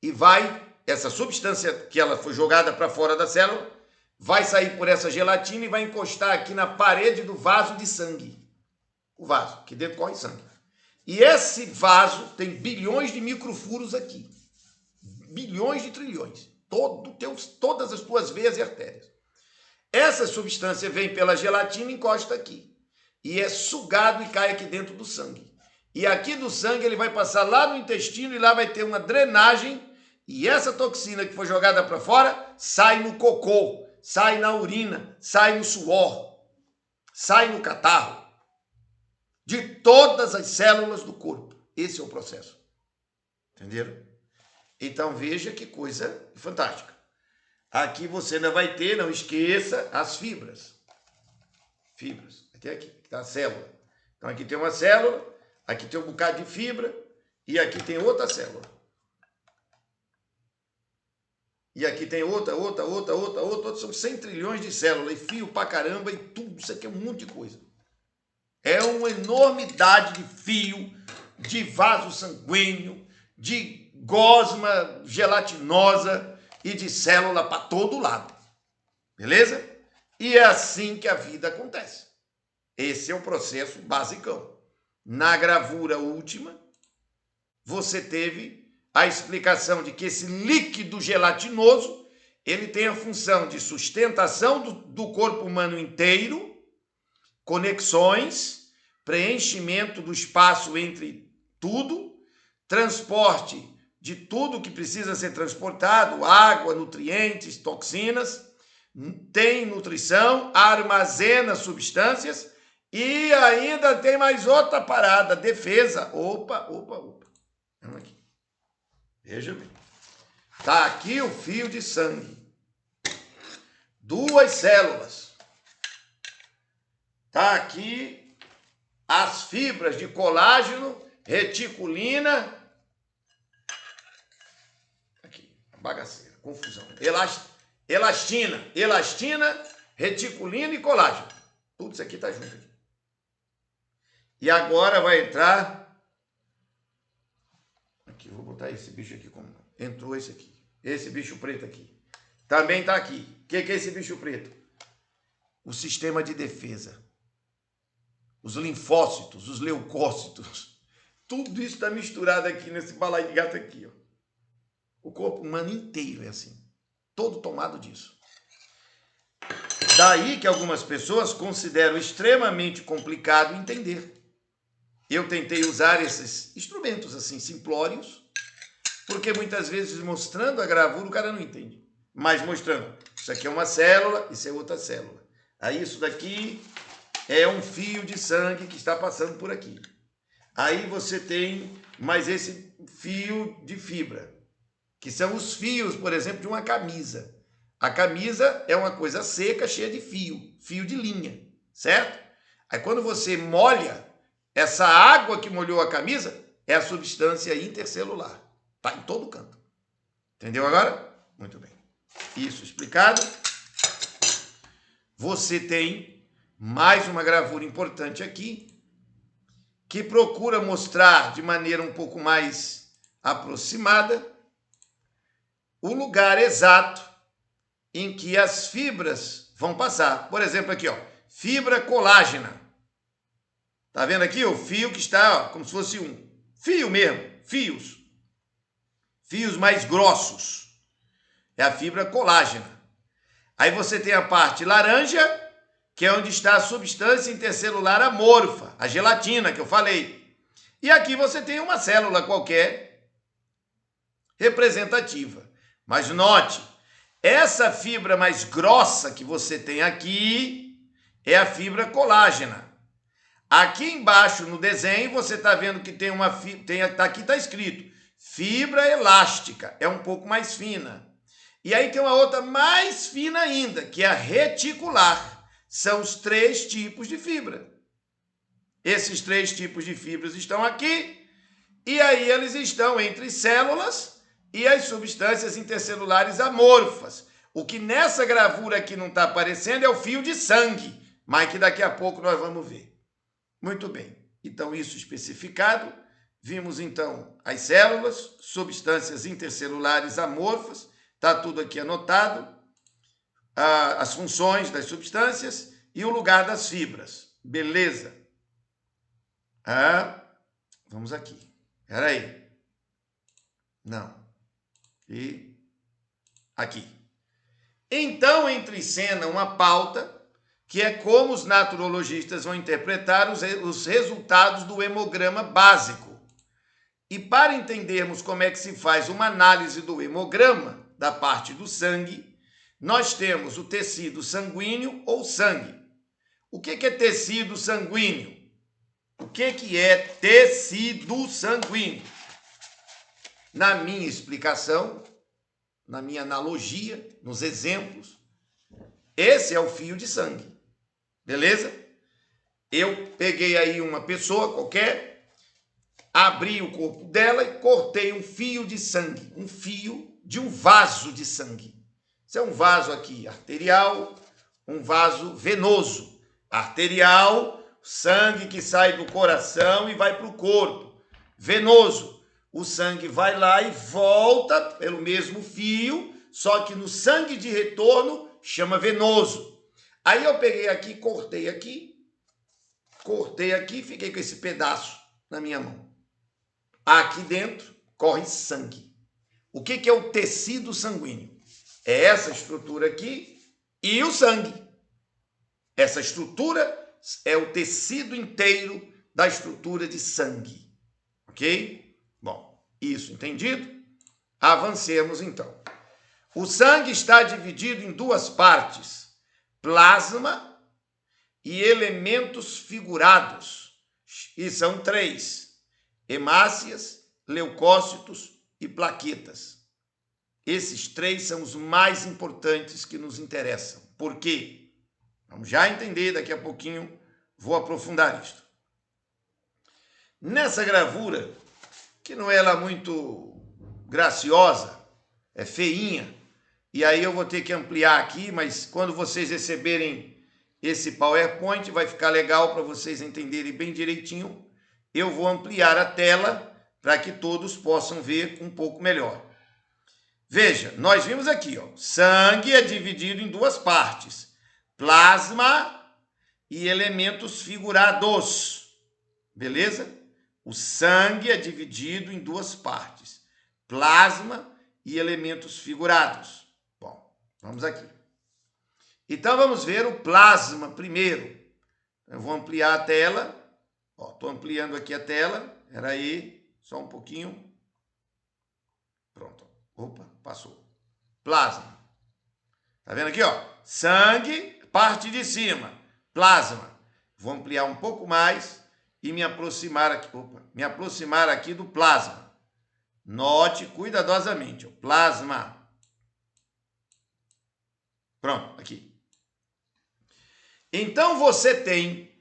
E vai, essa substância que ela foi jogada para fora da célula, vai sair por essa gelatina e vai encostar aqui na parede do vaso de sangue. O vaso, que dentro corre sangue. E esse vaso tem bilhões de microfuros aqui. Bilhões de trilhões. Todas as tuas veias e artérias. Essa substância vem pela gelatina e encosta aqui. E é sugado e cai aqui dentro do sangue. E aqui do sangue ele vai passar lá no intestino e lá vai ter uma drenagem. E essa toxina que foi jogada para fora sai no cocô, sai na urina, sai no suor, sai no catarro. De todas as células do corpo. Esse é o processo. Entenderam? Então veja que coisa fantástica. Aqui você ainda vai ter, não esqueça, as fibras. Fibras. Até aqui, que está a célula. Então aqui tem uma célula, aqui tem um bocado de fibra e aqui tem outra célula. E aqui tem outra. São 100 trilhões de células. E fio pra caramba e tudo. Isso aqui é um monte de coisa. É uma enormidade de fio, de vaso sanguíneo, de gosma gelatinosa e de célula para todo lado. Beleza? E é assim que a vida acontece. Esse é o processo basicão. Na gravura última, você teve a explicação de que esse líquido gelatinoso, ele tem a função de sustentação do corpo humano inteiro, conexões, preenchimento do espaço entre tudo, transporte de tudo que precisa ser transportado, água, nutrientes, toxinas, tem nutrição, armazena substâncias e ainda tem mais outra parada, defesa. Opa. Vamos aqui. Veja bem. Está aqui o fio de sangue. 2 células. Está aqui as fibras de colágeno, reticulina. Aqui, bagaceira, confusão. Elastina, reticulina e colágeno. Tudo isso aqui está junto aqui. E agora vai entrar... Aqui, vou botar esse bicho aqui como... Entrou esse aqui. Esse bicho preto aqui. Também está aqui. O que é esse bicho preto? O sistema de defesa. Os linfócitos, os leucócitos. Tudo isso está misturado aqui nesse balaio de gato aqui. Ó. O corpo humano inteiro é assim. Todo tomado disso. Daí que algumas pessoas consideram extremamente complicado entender. Eu tentei usar esses instrumentos assim, simplórios, porque muitas vezes mostrando a gravura o cara não entende. Mas mostrando, isso aqui é uma célula, isso é outra célula. Aí isso daqui é um fio de sangue que está passando por aqui. Aí você tem mais esse fio de fibra, que são os fios, por exemplo, de uma camisa. A camisa é uma coisa seca, cheia de fio de linha, certo? Aí quando você molha, essa água que molhou a camisa é a substância intercelular. Está em todo canto. Entendeu agora? Muito bem. Isso explicado. Você tem mais uma gravura importante aqui, que procura mostrar de maneira um pouco mais aproximada o lugar exato em que as fibras vão passar. Por exemplo, aqui, ó, fibra colágena. Tá vendo aqui o fio que está, ó, como se fosse um fio mesmo, fios mais grossos. É a fibra colágena. Aí você tem a parte laranja, que é onde está a substância intercelular amorfa, a gelatina que eu falei. E aqui você tem uma célula qualquer representativa. Mas note, essa fibra mais grossa que você tem aqui é a fibra colágena. Aqui embaixo no desenho você está vendo que tem uma aqui está escrito fibra elástica, é um pouco mais fina. E aí tem uma outra mais fina ainda, que é a reticular. São os 3 tipos de fibra. Esses 3 tipos de fibras estão aqui, e aí eles estão entre células e as substâncias intercelulares amorfas. O que nessa gravura aqui não está aparecendo é o fio de sangue, mas que daqui a pouco nós vamos ver. Muito bem. Então, isso especificado, vimos então as células, substâncias intercelulares amorfas, está tudo aqui anotado. as funções das substâncias e o lugar das fibras. Beleza? Vamos aqui. Espera aí. Não. E aqui. Então entra em cena uma pauta que é como os naturologistas vão interpretar os resultados do hemograma básico. E para entendermos como é que se faz uma análise do hemograma, da parte do sangue, nós temos o tecido sanguíneo ou sangue. O que é tecido sanguíneo? O que é tecido sanguíneo? Na minha explicação, na minha analogia, nos exemplos, esse é o fio de sangue. Beleza? Eu peguei aí uma pessoa qualquer, abri o corpo dela e cortei um fio de sangue, um fio de um vaso de sangue. Isso é um vaso aqui arterial, um vaso venoso. Arterial, sangue que sai do coração e vai para o corpo. Venoso, o sangue vai lá e volta pelo mesmo fio, só que no sangue de retorno chama venoso. Aí eu peguei aqui, cortei aqui, fiquei com esse pedaço na minha mão. Aqui dentro corre sangue. O que é o tecido sanguíneo? É essa estrutura aqui e o sangue. Essa estrutura é o tecido inteiro da estrutura de sangue. Ok? Bom, isso entendido? Avancemos então. O sangue está dividido em duas partes: plasma e elementos figurados. E são três: hemácias, leucócitos e plaquetas. Esses três são os mais importantes que nos interessam. Por quê? Vamos já entender, daqui a pouquinho vou aprofundar isto. Nessa gravura, que não é lá muito graciosa, é feinha, e aí eu vou ter que ampliar aqui, mas quando vocês receberem esse PowerPoint, vai ficar legal para vocês entenderem bem direitinho. Eu vou ampliar a tela para que todos possam ver um pouco melhor. Veja, nós vimos aqui, ó, sangue é dividido em duas partes: plasma e elementos figurados. Beleza? O sangue é dividido em duas partes: plasma e elementos figurados. Bom, vamos aqui. Então vamos ver o plasma primeiro. Eu vou ampliar a tela. Estou ampliando aqui a tela. Espera aí, só um pouquinho. Pronto. Opa, passou. Plasma. Tá vendo aqui, ó? Sangue, parte de cima. Plasma. Vou ampliar um pouco mais e me aproximar aqui. Opa, me aproximar aqui do plasma. Note cuidadosamente, ó. Plasma. Pronto, aqui. Então você tem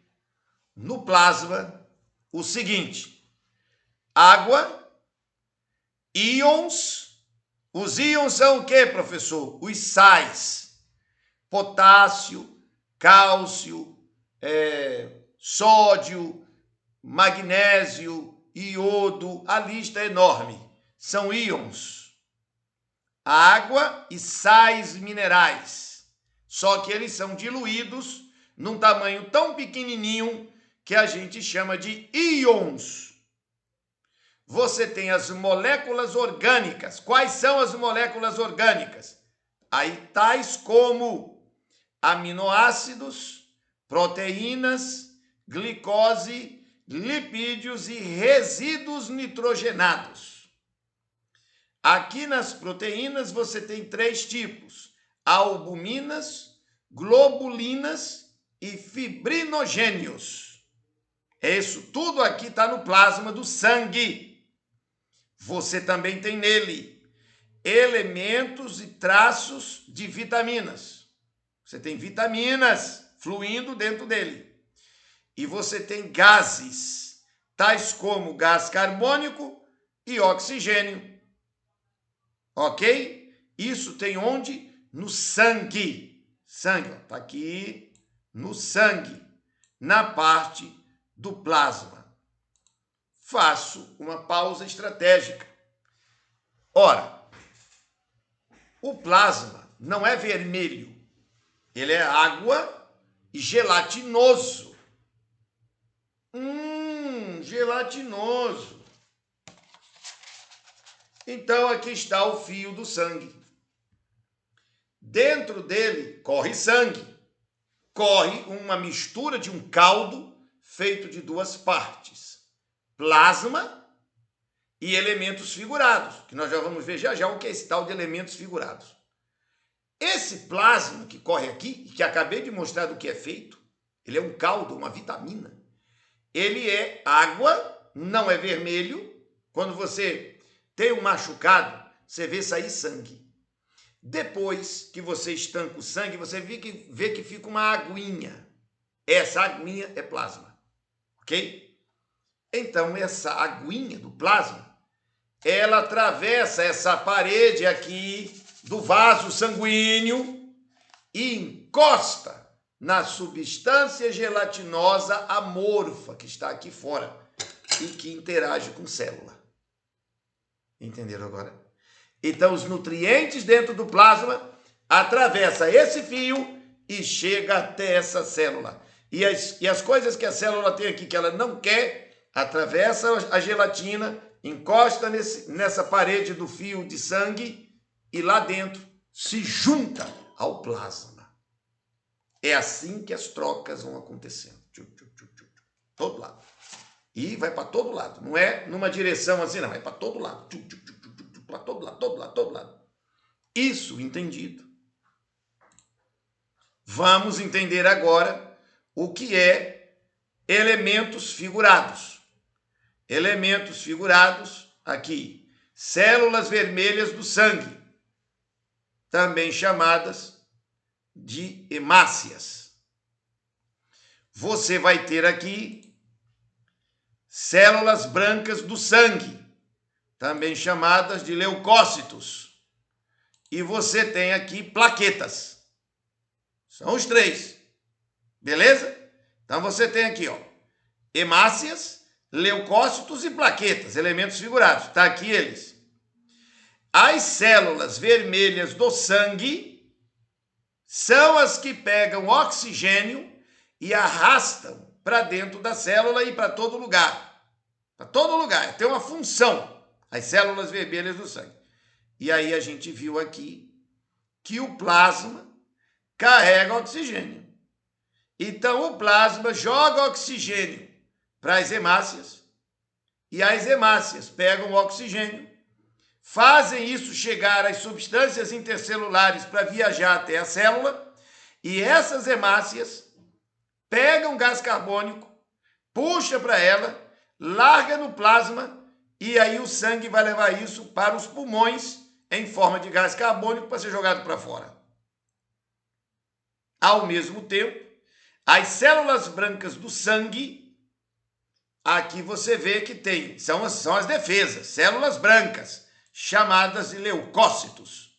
no plasma o seguinte: água, íons. Os íons são o que, professor? Os sais: potássio, cálcio, sódio, magnésio, iodo. A lista é enorme. São íons. Água e sais minerais. Só que eles são diluídos num tamanho tão pequenininho que a gente chama de íons. Você tem as moléculas orgânicas. Quais são as moléculas orgânicas? Aí tais como aminoácidos, proteínas, glicose, lipídios e resíduos nitrogenados. Aqui nas proteínas você tem três tipos: albuminas, globulinas e fibrinogênios. Isso tudo aqui está no plasma do sangue. Você também tem nele elementos e traços de vitaminas. Você tem vitaminas fluindo dentro dele. E você tem gases, tais como gás carbônico e oxigênio. Ok? Isso tem onde? No sangue. Sangue, está aqui no sangue, na parte do plasma. Faço uma pausa estratégica. Ora, o plasma não é vermelho. Ele é água e gelatinoso. Gelatinoso. Então, aqui está o fio do sangue. Dentro dele corre sangue. Corre uma mistura de um caldo feito de duas partes. Plasma e elementos figurados, que nós já vamos ver já o que é esse tal de elementos figurados. Esse plasma que corre aqui, e que acabei de mostrar do que é feito, ele é um caldo, uma vitamina. Ele é água, não é vermelho. Quando você tem um machucado, você vê sair sangue. Depois que você estanca o sangue, você vê que fica uma aguinha. Essa aguinha é plasma, ok? Então, essa aguinha do plasma, ela atravessa essa parede aqui do vaso sanguíneo e encosta na substância gelatinosa amorfa que está aqui fora e que interage com célula. Entenderam agora? Então, os nutrientes dentro do plasma atravessa esse fio e chega até essa célula. E as coisas que a célula tem aqui que ela não quer, atravessa a gelatina, encosta nessa parede do fio de sangue e lá dentro se junta ao plasma. É assim que as trocas vão acontecendo. Todo lado. E vai para todo lado. Não é numa direção assim, não. É para todo lado. Para todo lado, todo lado, todo lado. Isso entendido. Vamos entender agora o que é elementos figurados. Elementos figurados aqui. Células vermelhas do sangue, também chamadas de hemácias. Você vai ter aqui células brancas do sangue, também chamadas de leucócitos. E você tem aqui plaquetas. São os três. Beleza? Então você tem aqui, ó, hemácias, leucócitos e plaquetas, elementos figurados. Está aqui eles. As células vermelhas do sangue são as que pegam oxigênio e arrastam para dentro da célula e para todo lugar. Para todo lugar. Tem uma função, as células vermelhas do sangue. E aí a gente viu aqui que o plasma carrega oxigênio. Então o plasma joga oxigênio para as hemácias e as hemácias pegam o oxigênio, fazem isso chegar às substâncias intercelulares para viajar até a célula e essas hemácias pegam gás carbônico, puxa para ela, larga no plasma e aí o sangue vai levar isso para os pulmões em forma de gás carbônico para ser jogado para fora. Ao mesmo tempo, as células brancas do sangue, aqui você vê que tem, são as defesas, células brancas, chamadas de leucócitos.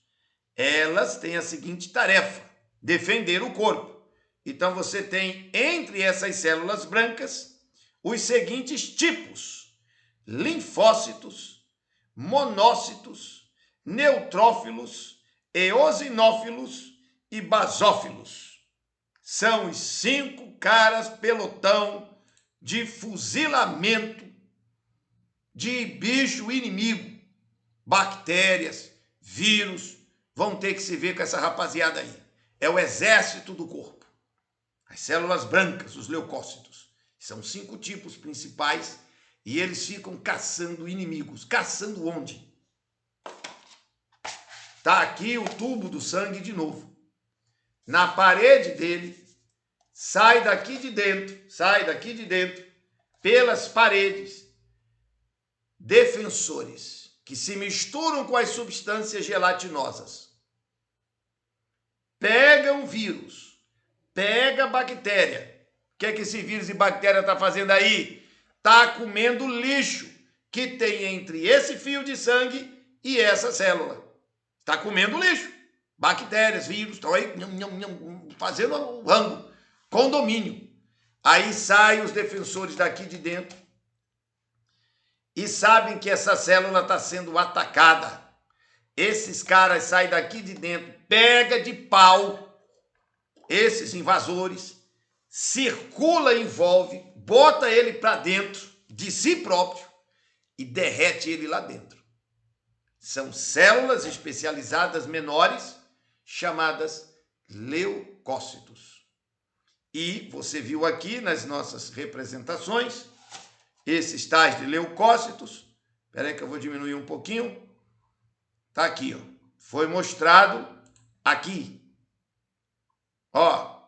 Elas têm a seguinte tarefa: defender o corpo. Então você tem entre essas células brancas os seguintes tipos: linfócitos, monócitos, neutrófilos, eosinófilos e basófilos. São os 5 caras pelotão de fuzilamento de bicho inimigo. Bactérias, vírus, vão ter que se ver com essa rapaziada aí. É o exército do corpo. As células brancas, os leucócitos. São 5 tipos principais e eles ficam caçando inimigos. Caçando onde? Está aqui o tubo do sangue de novo. Na parede dele, sai daqui de dentro, pelas paredes, defensores que se misturam com as substâncias gelatinosas. Pegam vírus, pega bactéria. O que é que esse vírus e bactéria está fazendo aí? Está comendo lixo que tem entre esse fio de sangue e essa célula. Está comendo lixo. Bactérias, vírus, estão aí fazendo o rango, condomínio. Aí saem os defensores daqui de dentro e sabem que essa célula está sendo atacada. Esses caras saem daqui de dentro, pega de pau esses invasores, circula, envolve, bota ele para dentro de si próprio e derrete ele lá dentro. São células especializadas menores chamadas leucócitos. E você viu aqui nas nossas representações esses tais de leucócitos. Espera aí que eu vou diminuir um pouquinho. Tá aqui, ó. Foi mostrado aqui. Ó.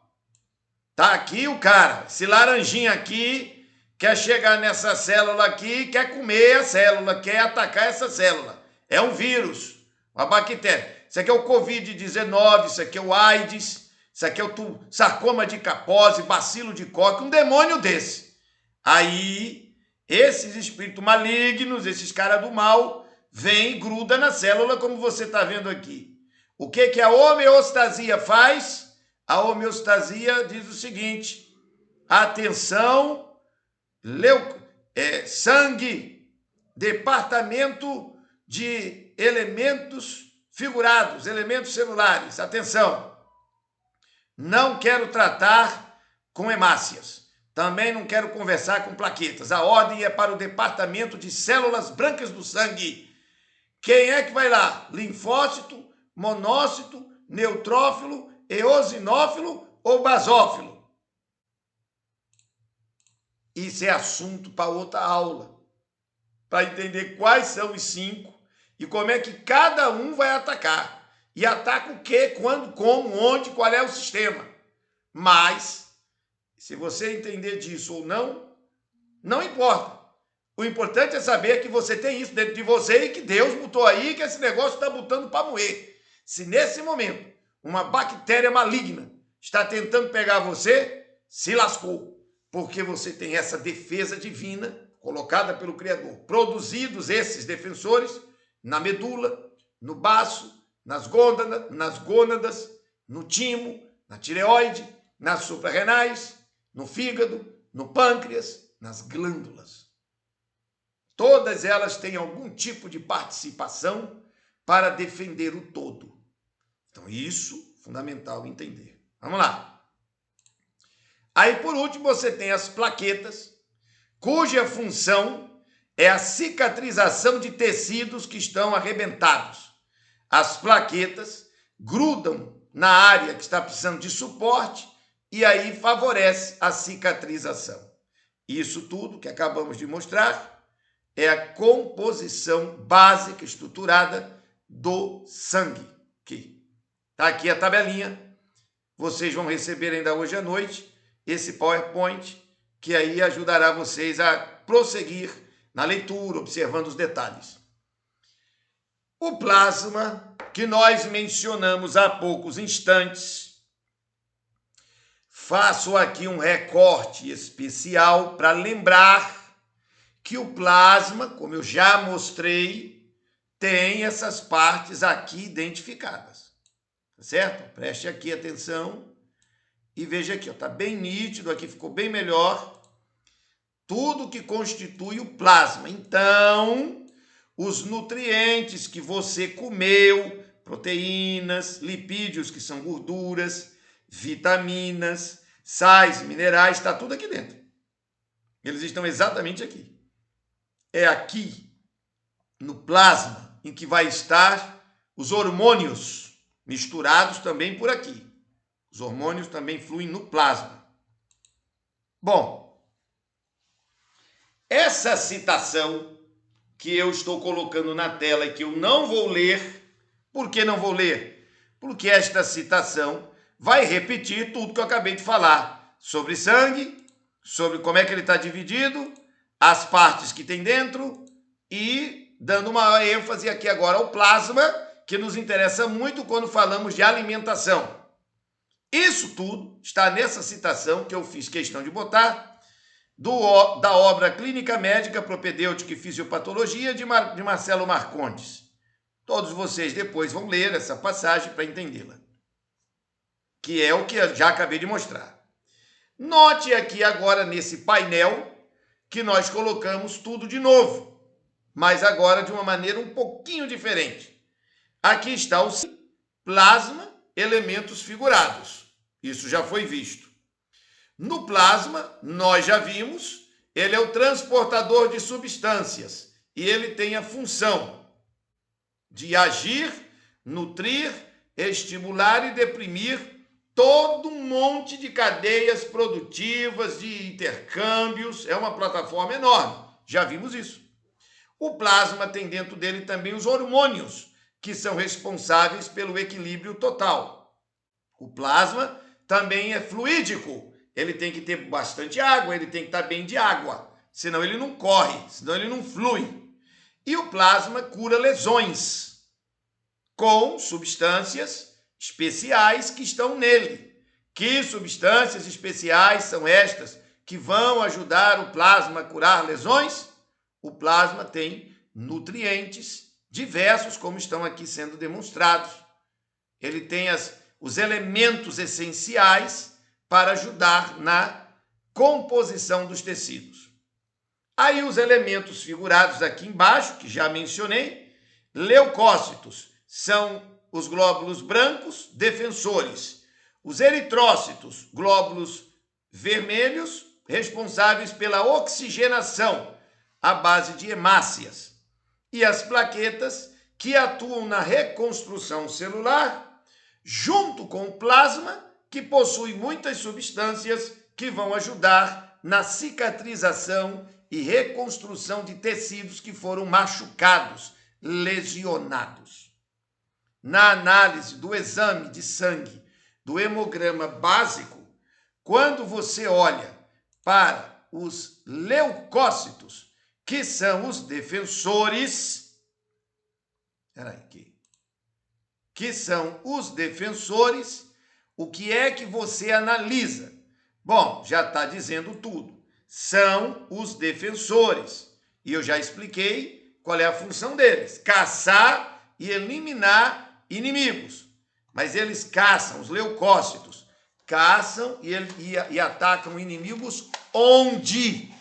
Tá aqui o cara. Esse laranjinha aqui quer chegar nessa célula aqui, quer comer a célula, quer atacar essa célula. É um vírus, uma bactéria. Isso aqui é o Covid-19, isso aqui é o AIDS, isso aqui é o sarcoma de Kaposi, bacilo de Koch, um demônio desse. Aí, esses espíritos malignos, esses caras do mal, vêm e grudam na célula, como você está vendo aqui. O que a homeostasia faz? A homeostasia diz o seguinte: atenção, sangue, departamento de elementos figurados, elementos celulares. Atenção, não quero tratar com hemácias. Também não quero conversar com plaquetas. A ordem é para o departamento de células brancas do sangue. Quem é que vai lá? Linfócito, monócito, neutrófilo, eosinófilo ou basófilo? Isso é assunto para outra aula, para entender quais são os 5 e como é que cada um vai atacar. E ataca o quê, quando, como, onde, qual é o sistema. Mas, se você entender disso ou não, não importa. O importante é saber que você tem isso dentro de você e que Deus botou aí, que esse negócio está botando para moer. Se nesse momento uma bactéria maligna está tentando pegar você, se lascou. Porque você tem essa defesa divina colocada pelo Criador. Produzidos esses defensores na medula, no baço, nas gônadas, no timo, na tireoide, nas suprarrenais, no fígado, no pâncreas, nas glândulas. Todas elas têm algum tipo de participação para defender o todo. Então, isso é fundamental entender. Vamos lá. Aí, por último, você tem as plaquetas, cuja função é a cicatrização de tecidos que estão arrebentados. As plaquetas grudam na área que está precisando de suporte e aí favorece a cicatrização. Isso tudo que acabamos de mostrar é a composição básica, estruturada do sangue. Está aqui a tabelinha. Vocês vão receber ainda hoje à noite esse PowerPoint, que aí ajudará vocês a prosseguir na leitura, observando os detalhes. O plasma, que nós mencionamos há poucos instantes, faço aqui um recorte especial para lembrar que o plasma, como eu já mostrei, tem essas partes aqui identificadas. Tá certo? Preste aqui atenção e veja aqui, está bem nítido, aqui ficou bem melhor. Tudo que constitui o plasma. Então, os nutrientes que você comeu, proteínas, lipídios, que são gorduras, vitaminas, sais, minerais, está tudo aqui dentro. Eles estão exatamente aqui. É aqui, no plasma, em que vai estar os hormônios misturados também por aqui. Os hormônios também fluem no plasma. Bom, essa citação que eu estou colocando na tela e que eu não vou ler, por que não vou ler? Porque esta citação vai repetir tudo que eu acabei de falar sobre sangue, sobre como é que ele está dividido, as partes que tem dentro e dando uma ênfase aqui agora ao plasma, que nos interessa muito quando falamos de alimentação. Isso tudo está nessa citação que eu fiz questão de botar da obra Clínica Médica, Propedêutica e Fisiopatologia de Marcelo Marcondes. Todos vocês depois vão ler essa passagem para entendê-la, que é o que eu já acabei de mostrar. Note aqui agora nesse painel que nós colocamos tudo de novo, mas agora de uma maneira um pouquinho diferente. Aqui está o plasma, elementos figurados. Isso já foi visto. No plasma, nós já vimos, ele é o transportador de substâncias e ele tem a função de agir, nutrir, estimular e deprimir todo um monte de cadeias produtivas, de intercâmbios. É uma plataforma enorme. Já vimos isso. O plasma tem dentro dele também os hormônios, que são responsáveis pelo equilíbrio total. O plasma também é fluídico. Ele tem que ter bastante água, ele tem que estar bem de água. Senão ele não corre, senão ele não flui. E o plasma cura lesões com substâncias especiais que estão nele. Que substâncias especiais são estas que vão ajudar o plasma a curar lesões? O plasma tem nutrientes diversos, como estão aqui sendo demonstrados. Ele tem os elementos essenciais para ajudar na composição dos tecidos. Aí os elementos figurados aqui embaixo, que já mencionei, leucócitos são os glóbulos brancos defensores. Os eritrócitos, glóbulos vermelhos, responsáveis pela oxigenação à base de hemácias. E as plaquetas, que atuam na reconstrução celular, junto com o plasma, que possui muitas substâncias que vão ajudar na cicatrização e reconstrução de tecidos que foram machucados, lesionados. Na análise do exame de sangue do hemograma básico, quando você olha para os leucócitos, que são os defensores, que são os defensores, o que é que você analisa? Bom, já está dizendo tudo. São os defensores. E eu já expliquei qual é a função deles: caçar e eliminar inimigos. Mas eles caçam, os leucócitos, caçam e atacam inimigos onde?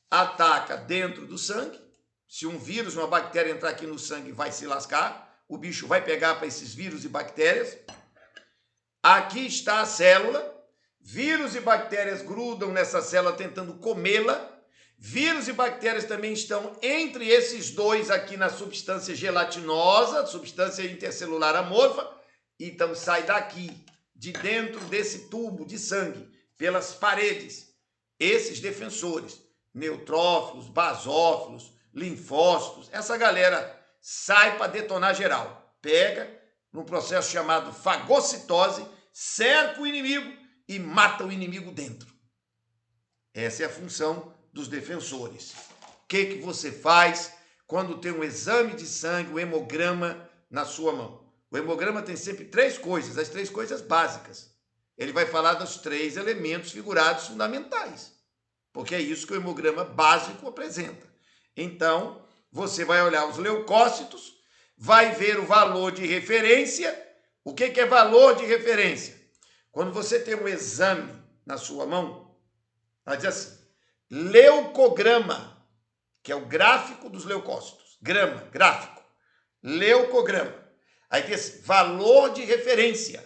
Ataca dentro do sangue. Se um vírus, uma bactéria entrar aqui no sangue, vai se lascar. O bicho vai pegar para esses vírus e bactérias. Aqui está a célula. Vírus e bactérias grudam nessa célula tentando comê-la. Vírus e bactérias também estão entre esses dois aqui na substância gelatinosa, substância intercelular amorfa. Então sai daqui, de dentro desse tubo de sangue, pelas paredes, esses defensores, neutrófilos, basófilos, linfócitos, essa galera sai para detonar geral. Pega num processo chamado fagocitose, cerca o inimigo e mata o inimigo dentro. Essa é a função dos defensores. O que você faz quando tem um exame de sangue, um hemograma na sua mão? O hemograma tem sempre três coisas, as três coisas básicas. Ele vai falar dos três elementos figurados fundamentais, porque é isso que o hemograma básico apresenta. Então, você vai olhar os leucócitos, vai ver o valor de referência. O que é valor de referência? Quando você tem um exame na sua mão, ela diz assim: leucograma, que é o gráfico dos leucócitos. Grama, gráfico. Leucograma. Aí tem esse valor de referência.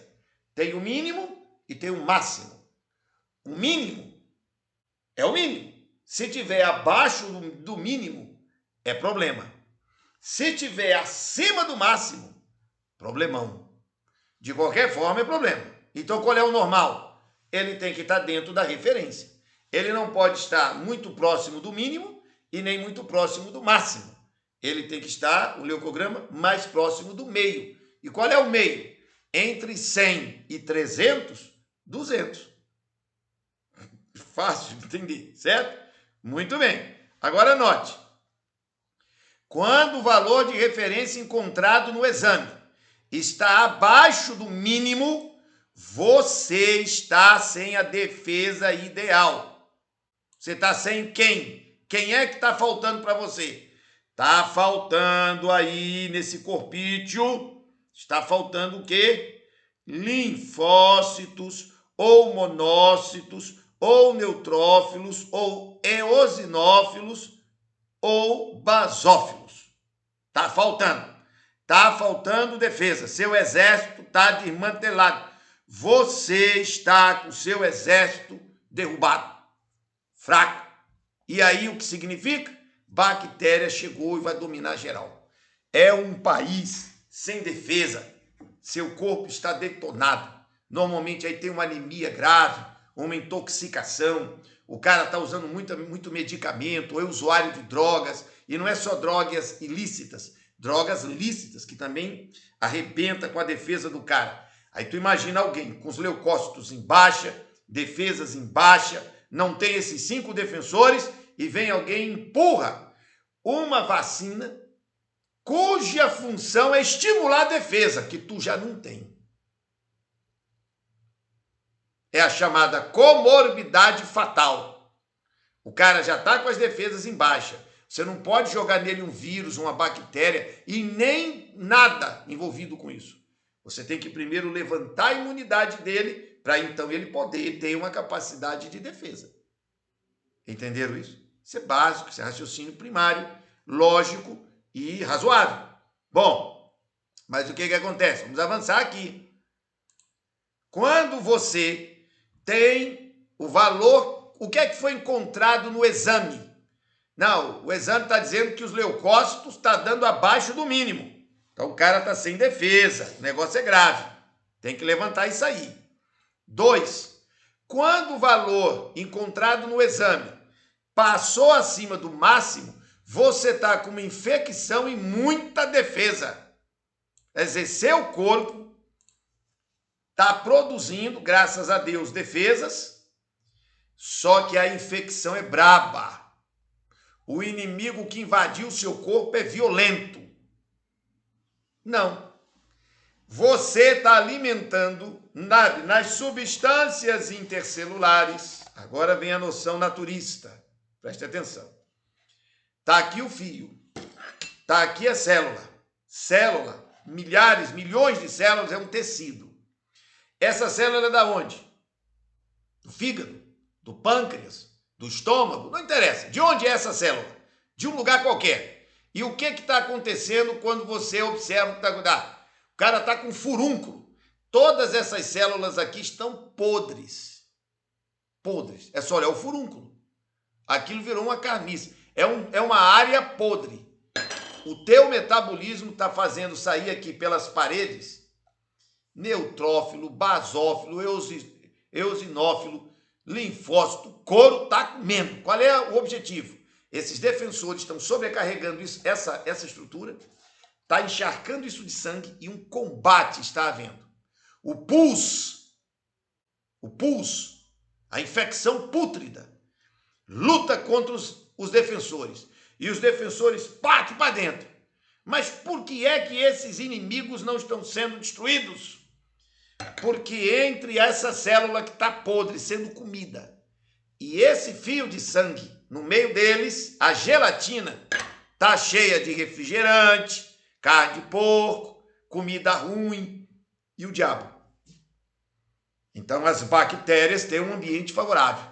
Tem o mínimo e tem o máximo. O mínimo é o mínimo. Se tiver abaixo do mínimo, é problema. Se tiver acima do máximo, problemão. De qualquer forma, é problema. Então, qual é o normal? Ele tem que estar dentro da referência. Ele não pode estar muito próximo do mínimo e nem muito próximo do máximo. Ele tem que estar, o leucograma, mais próximo do meio. E qual é o meio? Entre 100 e 300, 200. Fácil de entender, certo? Muito bem. Agora note. Quando o valor de referência encontrado no exame está abaixo do mínimo, você está sem a defesa ideal. Você está sem quem? Quem é que está faltando para você? Está faltando aí nesse corpício, está faltando o quê? Linfócitos, ou monócitos, ou neutrófilos, ou eosinófilos, ou basófilos. Está faltando defesa. Seu exército está desmantelado. você está com o seu exército derrubado, fraco. E aí o que significa? Bactéria chegou e vai dominar geral. É um país sem defesa. Seu corpo está detonado. Normalmente aí tem uma anemia grave, uma intoxicação. O cara está usando muito medicamento, ou é usuário de drogas. E não é só drogas ilícitas, drogas lícitas, que também arrebenta com a defesa do cara. Aí tu imagina alguém com os leucócitos em baixa, defesas em baixa, não tem esses 5 defensores, e vem alguém e empurra uma vacina cuja função é estimular a defesa, que tu já não tem. É a chamada comorbidade fatal. O cara já está com as defesas em baixa. Você não pode jogar nele um vírus, uma bactéria e nem nada envolvido com isso. Você tem que primeiro levantar a imunidade dele para então ele poder ter uma capacidade de defesa. Entenderam isso? Isso é básico, isso é raciocínio primário, lógico e razoável. Bom, mas o que acontece? Vamos avançar aqui. Quando você tem o valor, o que é que foi encontrado no exame? Não, o exame está dizendo que os leucócitos estão dando abaixo do mínimo. Então o cara está sem defesa, o negócio é grave. Tem que levantar isso aí. 2, quando o valor encontrado no exame passou acima do máximo, você está com uma infecção e muita defesa. Quer dizer, seu corpo está produzindo, graças a Deus, defesas, só que a infecção é braba. O inimigo que invadiu o seu corpo é violento. Não. Você está alimentando nas substâncias intercelulares. Agora vem a noção naturista. Preste atenção. Está aqui o fio. Está aqui a célula. Célula, milhares, milhões de células, é um tecido. Essa célula é da onde? Do fígado, do pâncreas, do estômago, não interessa. De onde é essa célula? De um lugar qualquer. E o que está acontecendo quando você observa o que está acontecendo? O cara está com furúnculo. Todas essas células aqui estão podres. Podres. É só olhar o furúnculo. Aquilo virou uma carniça. É uma área podre. O teu metabolismo está fazendo sair aqui pelas paredes neutrófilo, basófilo, eosinófilo, linfócito, couro está comendo. Qual é o objetivo? Esses defensores estão sobrecarregando essa estrutura, está encharcando isso de sangue e um combate está havendo. O pus, a infecção pútrida, luta contra os defensores. E os defensores partem para dentro. Mas por que é que esses inimigos não estão sendo destruídos? Porque entre essa célula que está podre, sendo comida, e esse fio de sangue, no meio deles, a gelatina está cheia de refrigerante, carne de porco, comida ruim e o diabo. Então as bactérias têm um ambiente favorável.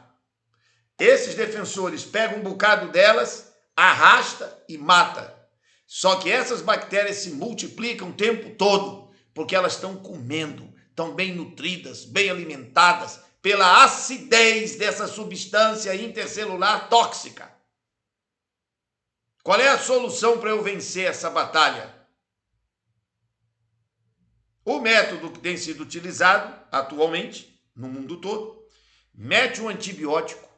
Esses defensores pegam um bocado delas, arrasta e mata. Só que essas bactérias se multiplicam o tempo todo, porque elas estão comendo, estão bem nutridas, bem alimentadas, pela acidez dessa substância intercelular tóxica. Qual é a solução para eu vencer essa batalha? O método que tem sido utilizado atualmente, no mundo todo, mete um antibiótico,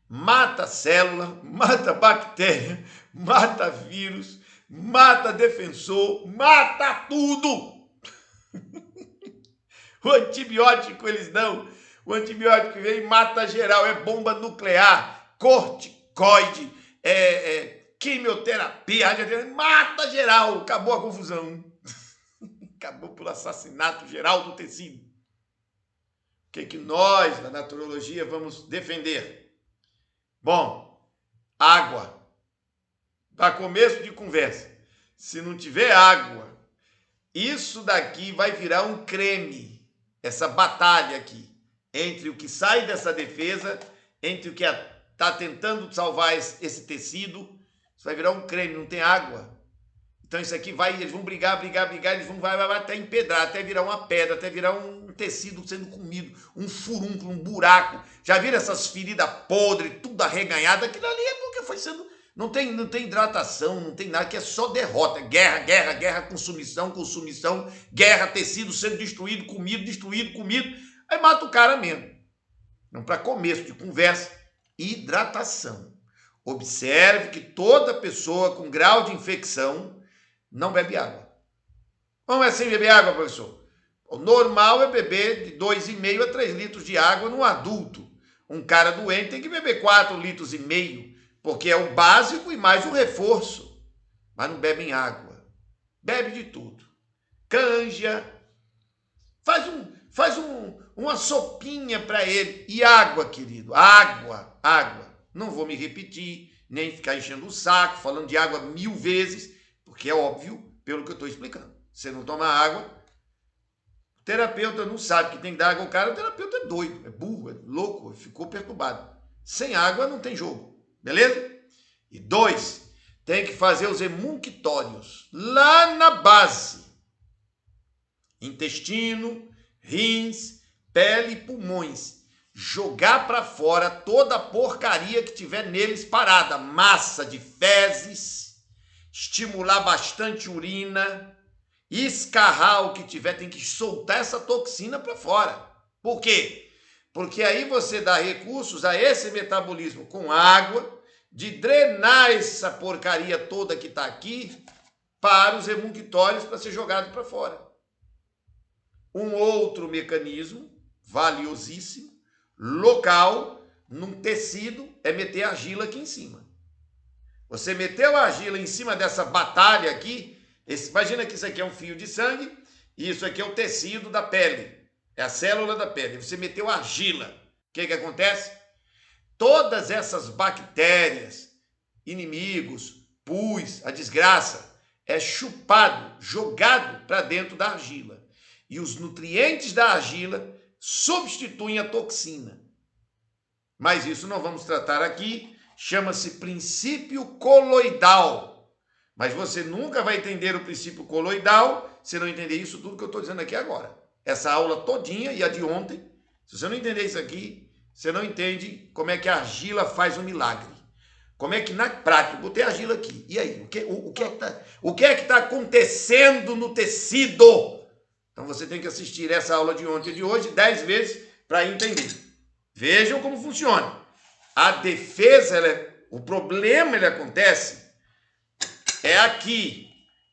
mata a célula, mata a bactéria, mata vírus, mata defensor, mata tudo. O antibiótico eles dão, o antibiótico vem e mata geral, é bomba nuclear, corticoide, quimioterapia, mata geral, acabou a confusão. Acabou pelo assassinato geral do tecido. O que nós, da naturologia, vamos defender? Bom, água. Para começo de conversa, se não tiver água, isso daqui vai virar um creme. Essa batalha aqui, entre o que sai dessa defesa, entre o que está tentando salvar esse tecido, isso vai virar um creme, não tem água. Então isso aqui eles vão brigar, eles vão vai até empedrar, até virar uma pedra, até virar um tecido sendo comido, um furúnculo, um buraco. Já viram essas feridas podres, tudo arreganhado? Aquilo ali é porque foi sendo... Não tem hidratação, não tem nada, que é só derrota. Guerra, consumição, guerra, tecido sendo destruído, comido. Aí mata o cara mesmo. Então, para começo de conversa, hidratação. Observe que toda pessoa com grau de infecção não bebe água. Como é assim beber água, professor? O normal é beber de 2,5 a 3 litros de água no adulto. Um cara doente tem que beber 4,5 litros, porque é o básico e mais o reforço. Mas não bebem água. Bebe de tudo. Canja. Faz uma sopinha para ele. E água, querido. Água. Não vou me repetir, nem ficar enchendo o saco, falando de água 1000 vezes, porque é óbvio, pelo que eu estou explicando. Você não toma água, o terapeuta não sabe que tem que dar água ao cara, o terapeuta é doido, é burro, é louco, ficou perturbado. Sem água não tem jogo, beleza? E 2, tem que fazer os emunctórios lá na base. Intestino, rins, pele e pulmões. Jogar para fora toda a porcaria que tiver neles parada. Massa de fezes, estimular bastante urina, escarrar o que tiver, tem que soltar essa toxina para fora. Por quê? Porque aí você dá recursos a esse metabolismo com água, de drenar essa porcaria toda que está aqui para os emunctórios para ser jogado para fora. Um outro mecanismo valiosíssimo, local, num tecido, é meter argila aqui em cima. Você meteu a argila em cima dessa batalha aqui, imagina que isso aqui é um fio de sangue e isso aqui é o tecido da pele, é a célula da pele. Você meteu argila, o que acontece? Todas essas bactérias, inimigos, pus, a desgraça, é chupado, jogado para dentro da argila. E os nutrientes da argila substituem a toxina. Mas isso não vamos tratar aqui, chama-se princípio coloidal. Mas você nunca vai entender o princípio coloidal se não entender isso tudo que eu estou dizendo aqui agora. Essa aula todinha e a de ontem, se você não entender isso aqui, você não entende como é que a argila faz um milagre. Como é que na prática, eu botei a argila aqui. E aí, o que é que está acontecendo no tecido? Então você tem que assistir essa aula de ontem e de hoje 10 vezes para entender. Vejam como funciona. A defesa, o problema ele acontece aqui,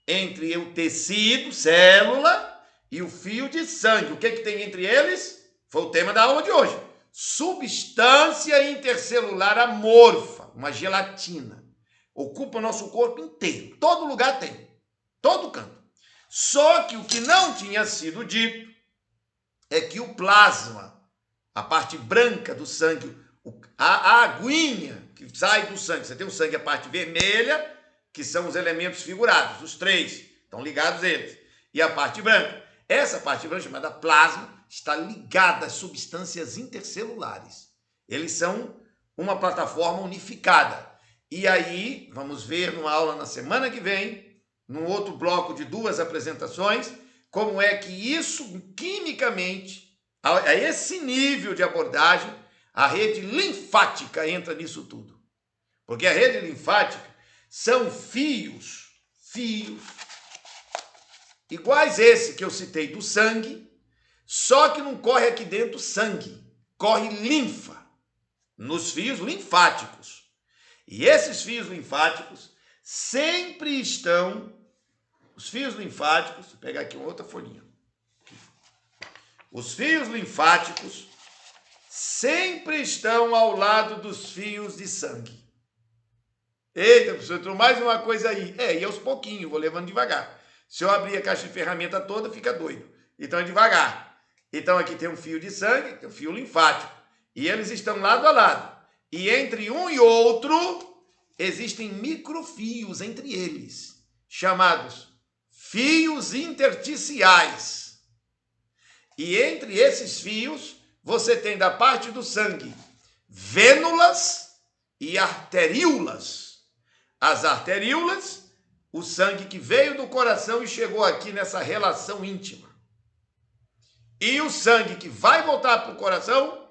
entre o tecido, célula, e o fio de sangue. O que tem entre eles? Foi o tema da aula de hoje. Substância intercelular amorfa, uma gelatina. Ocupa o nosso corpo inteiro. Todo lugar tem. Todo canto. Só que o que não tinha sido dito é que o plasma, a parte branca do sangue, a aguinha que sai do sangue, você tem o sangue, a parte vermelha, que são os elementos figurados, os 3, estão ligados eles, e a parte branca. Essa parte branca, chamada plasma, está ligada às substâncias intercelulares. Eles são uma plataforma unificada. E aí, vamos ver numa aula na semana que vem, num outro bloco de 2 apresentações, como é que isso, quimicamente, a esse nível de abordagem, a rede linfática entra nisso tudo. Porque a rede linfática são fios iguais esse que eu citei do sangue, só que não corre aqui dentro sangue, corre linfa nos fios linfáticos. E esses fios linfáticos sempre estão, os fios linfáticos, vou pegar aqui uma outra folhinha. Os fios linfáticos sempre estão ao lado dos fios de sangue. Eita, professor, entrou mais uma coisa aí. E aos pouquinhos, vou levando devagar. Se eu abrir a caixa de ferramenta toda, fica doido. Então é devagar. Então aqui tem um fio de sangue, tem um fio linfático. E eles estão lado a lado. E entre um e outro, existem microfios entre eles, chamados fios intersticiais. E entre esses fios, você tem da parte do sangue vênulas e arteríolas. As arteríolas, o sangue que veio do coração e chegou aqui nessa relação íntima. E o sangue que vai voltar para o coração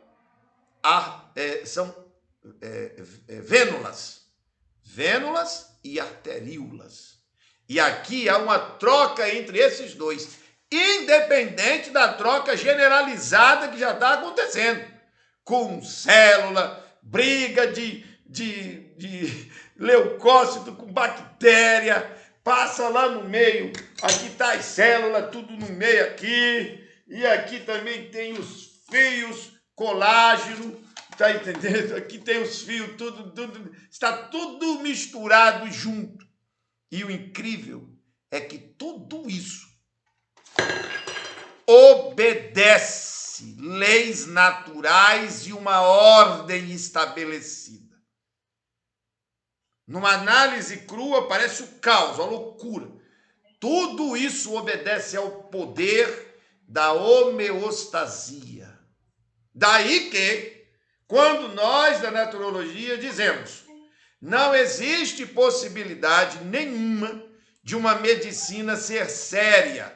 são vênulas e arteríolas. E aqui há uma troca entre esses dois, independente da troca generalizada que já está acontecendo, com célula, briga de leucócito com bactéria, passa lá no meio, aqui está as células, tudo no meio aqui, e aqui também tem os fios, colágeno, tá entendendo? Aqui tem os fios, tudo, está tudo misturado junto. E o incrível é que tudo isso obedece leis naturais e uma ordem estabelecida. Numa análise crua, parece o caos, a loucura. Tudo isso obedece ao poder da homeostasia. Daí que, quando nós da naturologia dizemos não existe possibilidade nenhuma de uma medicina ser séria,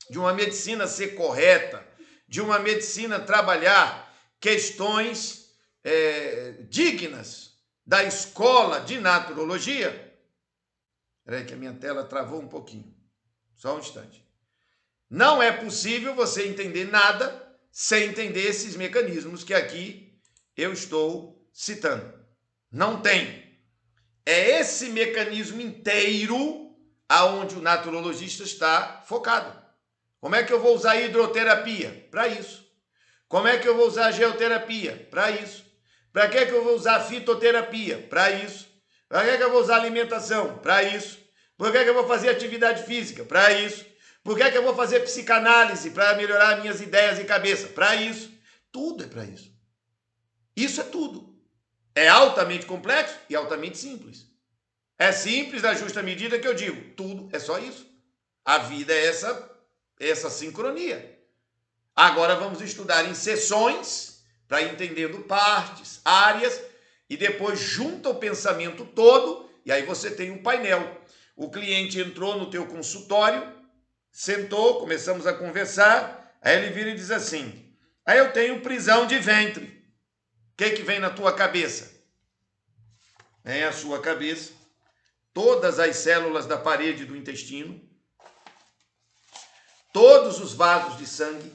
de uma medicina ser correta, de uma medicina trabalhar questões dignas da escola de naturologia. Espera aí que a minha tela travou um pouquinho. Só um instante. Não é possível você entender nada sem entender esses mecanismos que aqui eu estou citando. Não tem. É esse mecanismo inteiro aonde o naturologista está focado. Como é que eu vou usar hidroterapia? Para isso. Como é que eu vou usar geoterapia? Para isso. Para que eu vou usar fitoterapia? Para isso. Para que eu vou usar alimentação? Para isso. Por que eu vou fazer atividade física? Para isso. Por que eu vou fazer psicanálise? Para melhorar minhas ideias e cabeça? Para isso. Tudo é para isso. Isso é tudo. É altamente complexo e altamente simples. É simples na justa medida que eu digo. Tudo é só isso. A vida é essa sincronia. Agora vamos estudar em sessões para ir entendendo partes, áreas, e depois junta o pensamento todo, e aí você tem um painel. O cliente entrou no teu consultório, sentou, começamos a conversar, aí ele vira e diz assim: aí eu tenho prisão de ventre. O que vem na tua cabeça? Vem à sua cabeça todas as células da parede do intestino, todos os vasos de sangue,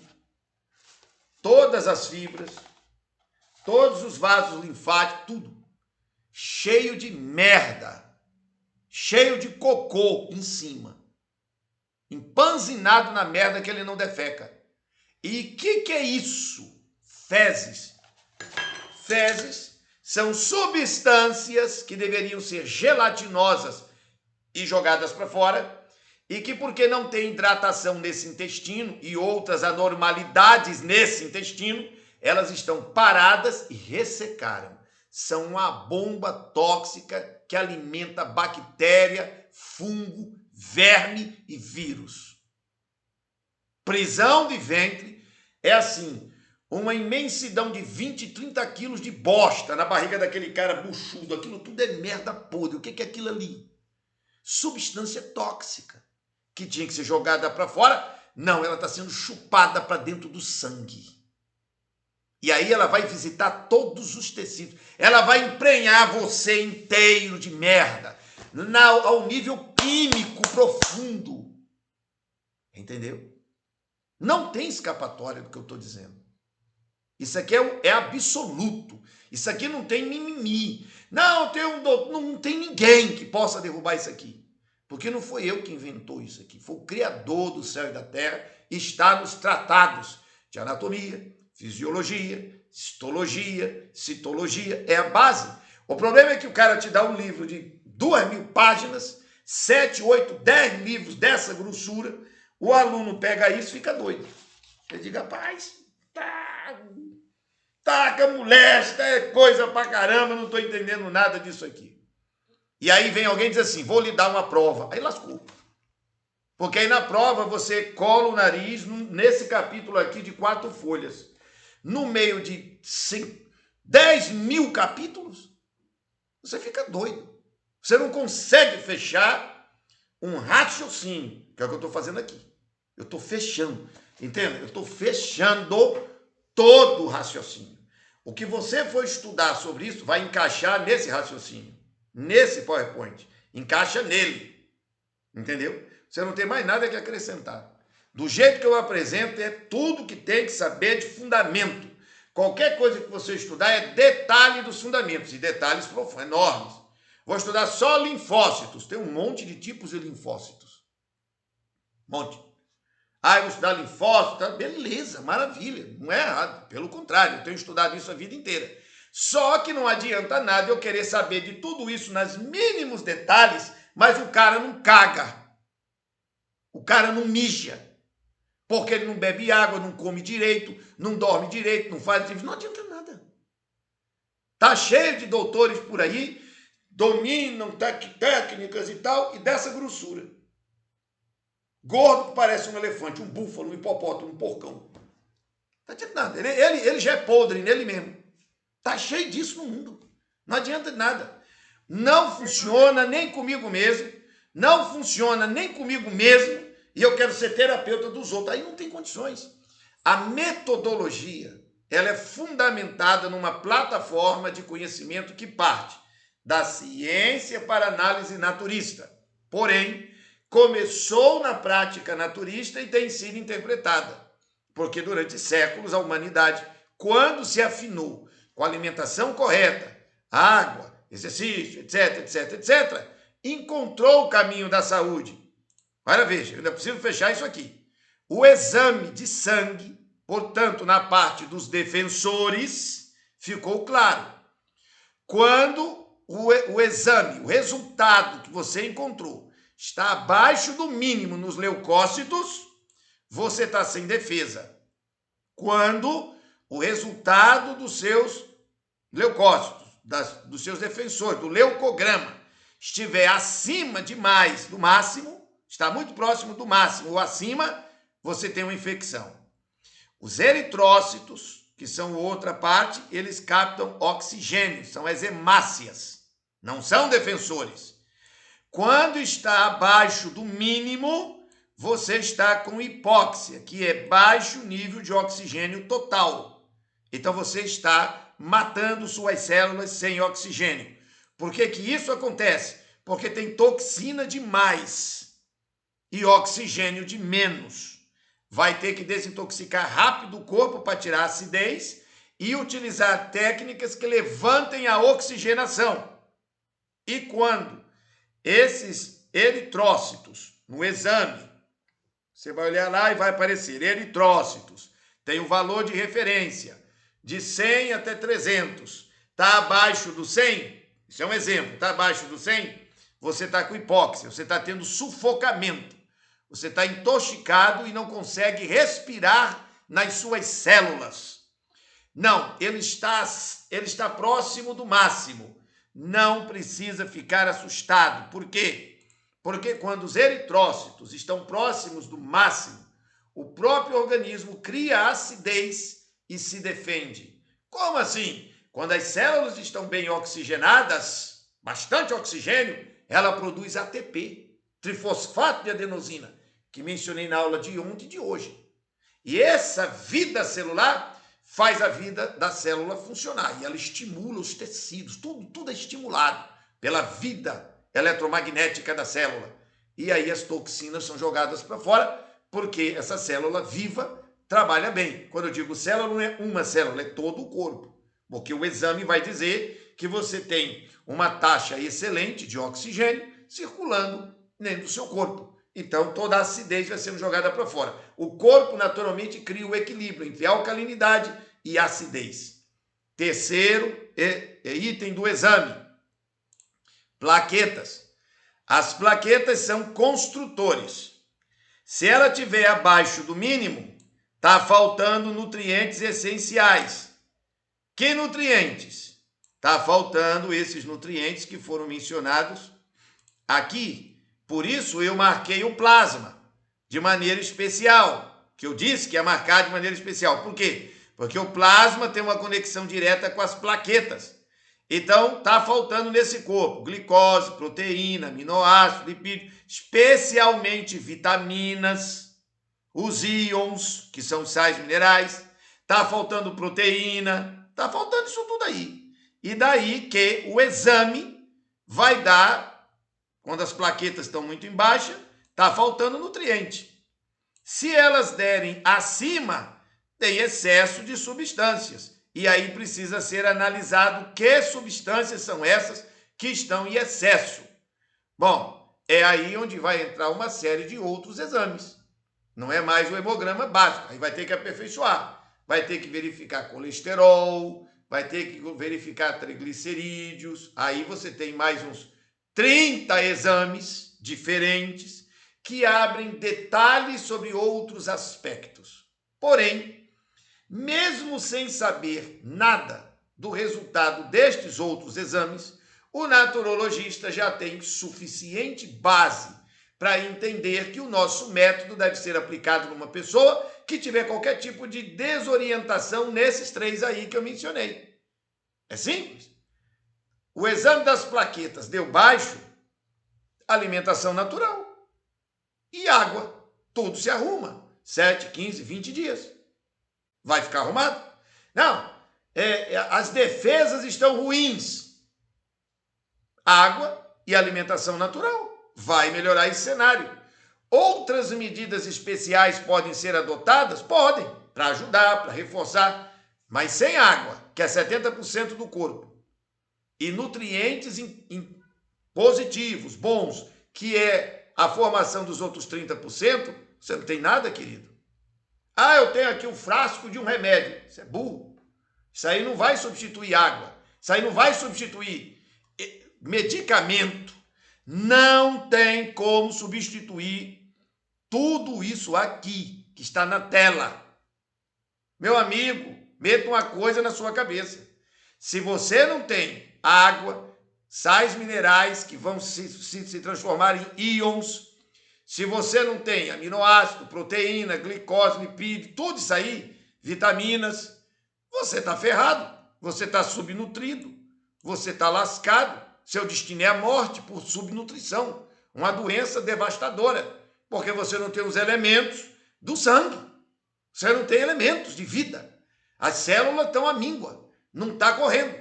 todas as fibras, todos os vasos linfáticos, tudo cheio de merda, cheio de cocô em cima, empanzinado na merda que ele não defeca. E que é isso? Fezes. Fezes são substâncias que deveriam ser gelatinosas e jogadas para fora, e que, porque não tem hidratação nesse intestino e outras anormalidades nesse intestino, elas estão paradas e ressecaram. São uma bomba tóxica que alimenta bactéria, fungo, verme e vírus. Prisão de ventre é assim, uma imensidão de 20, 30 quilos de bosta na barriga daquele cara buchudo. Aquilo tudo é merda podre. O que é aquilo ali? Substância tóxica que tinha que ser jogada para fora. Não, ela está sendo chupada para dentro do sangue. E aí ela vai visitar todos os tecidos. Ela vai emprenhar você inteiro de merda ao nível químico profundo. Entendeu? Não tem escapatória do que eu estou dizendo. Isso aqui é absoluto. Isso aqui não tem mimimi. Não tem ninguém que possa derrubar isso aqui. Porque não foi eu que inventou isso aqui. Foi o Criador do céu e da terra. Está nos tratados de anatomia, fisiologia, histologia, citologia. É a base. O problema é que o cara te dá um livro de 2.000 páginas, 7, 8, 10 livros dessa grossura. O aluno pega isso e fica doido. Ele diz: rapaz, taca molesta, é coisa pra caramba, não estou entendendo nada disso aqui. E aí vem alguém e diz assim: vou lhe dar uma prova. Aí lascou. Porque aí na prova você cola o nariz nesse capítulo aqui de 4 folhas. No meio de 10.000 capítulos, você fica doido. Você não consegue fechar um raciocínio, que é o que eu estou fazendo aqui. Eu estou fechando, entende? Eu estou fechando todo o raciocínio. O que você for estudar sobre isso vai encaixar nesse raciocínio, nesse PowerPoint. Encaixa nele, entendeu? Você não tem mais nada que acrescentar. Do jeito que eu apresento, é tudo que tem que saber de fundamento. Qualquer coisa que você estudar é detalhe dos fundamentos, e detalhes profundos, enormes. Vou estudar só linfócitos. Tem um monte de tipos de linfócitos. Monte. Eu vou estudar linfócitos. Beleza, maravilha. Não é errado. Pelo contrário, eu tenho estudado isso a vida inteira. Só que não adianta nada eu querer saber de tudo isso nos mínimos detalhes, mas o cara não caga. O cara não mija. Porque ele não bebe água, não come direito, não dorme direito, não faz direito. Não adianta nada. Tá cheio de doutores por aí, dominam técnicas e tal, e dessa grossura. Gordo que parece um elefante, um búfalo, um hipopótamo, um porcão. Não adianta nada. Ele já é podre nele mesmo. Tá cheio disso no mundo. Não adianta nada. Não funciona nem comigo mesmo, não funciona nem comigo mesmo, e eu quero ser terapeuta dos outros. Aí não tem condições. A metodologia, ela é fundamentada numa plataforma de conhecimento que parte da ciência para análise naturista. Porém, começou na prática naturista e tem sido interpretada. Porque durante séculos a humanidade, quando se afinou com a alimentação correta, água, exercício, etc, etc, etc, encontrou o caminho da saúde. Olha, veja, eu ainda preciso fechar isso aqui. O exame de sangue, portanto, na parte dos defensores, ficou claro. Quando o exame, o resultado que você encontrou, está abaixo do mínimo nos leucócitos, você está sem defesa. Quando o resultado dos seus leucócitos, dos seus defensores, do leucograma, estiver acima demais do máximo, está muito próximo do máximo ou acima, você tem uma infecção. Os eritrócitos, que são outra parte, eles captam oxigênio, são as hemácias, não são defensores. Quando está abaixo do mínimo, você está com hipóxia, que é baixo nível de oxigênio total. Então você está matando suas células sem oxigênio. Por que que isso acontece? Porque tem toxina demais e oxigênio de menos. Vai ter que desintoxicar rápido o corpo para tirar a acidez e utilizar técnicas que levantem a oxigenação. E quando esses eritrócitos, no exame, você vai olhar lá e vai aparecer eritrócitos, tem um valor de referência de 100 até 300, está abaixo do 100, isso é um exemplo, está abaixo do 100, você está com hipóxia, você está tendo sufocamento. Você está intoxicado e não consegue respirar nas suas células. Não, ele está próximo do máximo. Não precisa ficar assustado. Por quê? Porque quando os eritrócitos estão próximos do máximo, o próprio organismo cria acidez e se defende. Como assim? Quando as células estão bem oxigenadas, bastante oxigênio, ela produz ATP, trifosfato de adenosina, que mencionei na aula de ontem e de hoje. E essa vida celular faz a vida da célula funcionar. E ela estimula os tecidos, tudo é estimulado pela vida eletromagnética da célula. E aí as toxinas são jogadas para fora, porque essa célula viva trabalha bem. Quando eu digo célula, não é uma célula, é todo o corpo. Porque o exame vai dizer que você tem uma taxa excelente de oxigênio circulando dentro do seu corpo. Então, toda a acidez vai sendo jogada para fora. O corpo, naturalmente, cria o equilíbrio entre alcalinidade e acidez. Terceiro item do exame. Plaquetas. As plaquetas são construtores. Se ela estiver abaixo do mínimo, está faltando nutrientes essenciais. Que nutrientes? Está faltando esses nutrientes que foram mencionados aqui. Por isso eu marquei o plasma de maneira especial, que eu disse que ia marcar de maneira especial. Por quê? Porque o plasma tem uma conexão direta com as plaquetas. Então, está faltando nesse corpo glicose, proteína, aminoácido, lipídio, especialmente vitaminas, os íons, que são sais minerais, está faltando proteína, está faltando isso tudo aí. E daí que o exame vai dar, quando as plaquetas estão muito em baixa, está faltando nutriente. Se elas derem acima, tem excesso de substâncias. E aí precisa ser analisado que substâncias são essas que estão em excesso. Bom, é aí onde vai entrar uma série de outros exames. Não é mais o hemograma básico, aí vai ter que aperfeiçoar. Vai ter que verificar colesterol, vai ter que verificar triglicerídeos. Aí você tem mais uns 30 exames diferentes que abrem detalhes sobre outros aspectos. Porém, mesmo sem saber nada do resultado destes outros exames, o naturologista já tem suficiente base para entender que o nosso método deve ser aplicado numa pessoa que tiver qualquer tipo de desorientação nesses 3 aí que eu mencionei. É simples. O exame das plaquetas deu baixo, alimentação natural e água. Tudo se arruma. 7, 15, 20 dias. Vai ficar arrumado? Não. As defesas estão ruins. Água e alimentação natural. Vai melhorar esse cenário. Outras medidas especiais podem ser adotadas? Podem, para ajudar, para reforçar, mas sem água, que é 70% do corpo, e nutrientes positivos, bons, que é a formação dos outros 30%, você não tem nada, querido. Ah, eu tenho aqui um frasco de um remédio. Isso é burro. Isso aí não vai substituir água. Isso aí não vai substituir medicamento. Não tem como substituir tudo isso aqui que está na tela. Meu amigo, meta uma coisa na sua cabeça. Se você não tem água, sais minerais que vão se transformar em íons, se você não tem aminoácido, proteína, glicose, lipídio, tudo isso aí, vitaminas, você está ferrado, você está subnutrido, você está lascado. Seu destino é a morte por subnutrição, uma doença devastadora, porque você não tem os elementos do sangue, você não tem elementos de vida. As células estão à míngua, não está correndo.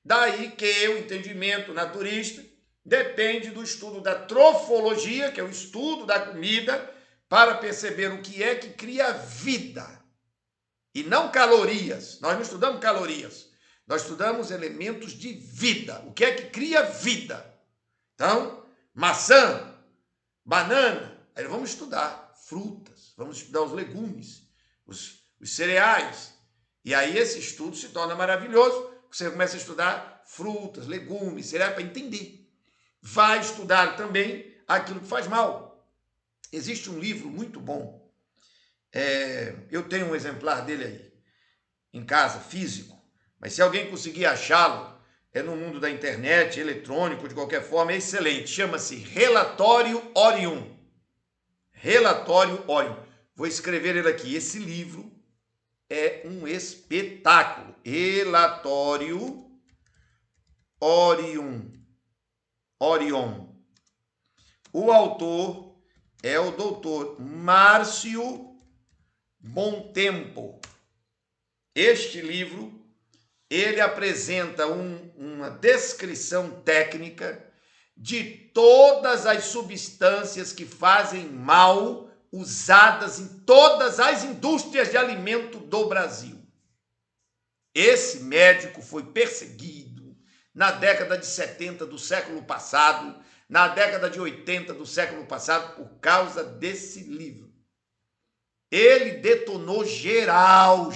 Daí que o entendimento naturista depende do estudo da trofologia, que é o estudo da comida, para perceber o que é que cria vida. E não calorias. Nós não estudamos calorias. Nós estudamos elementos de vida. O que é que cria vida? Então, maçã, banana. Aí vamos estudar frutas, vamos estudar os legumes, os cereais. E aí esse estudo se torna maravilhoso. Você começa a estudar frutas, legumes, cereais, para entender. Vai estudar também aquilo que faz mal. Existe um livro muito bom. Eu tenho um exemplar dele aí, em casa, físico. Mas se alguém conseguir achá-lo, é no mundo da internet, eletrônico, de qualquer forma, é excelente. Chama-se Relatório Orium. Relatório Orium. Vou escrever ele aqui. Esse livro é um espetáculo. Relatório Orium. Orion. O autor é o doutor Márcio Bontempo. Este livro, ele apresenta uma descrição técnica de todas as substâncias que fazem mal usadas em todas as indústrias de alimento do Brasil. Esse médico foi perseguido na década de 70 do século passado, na década de 80 do século passado, por causa desse livro. Ele detonou geral.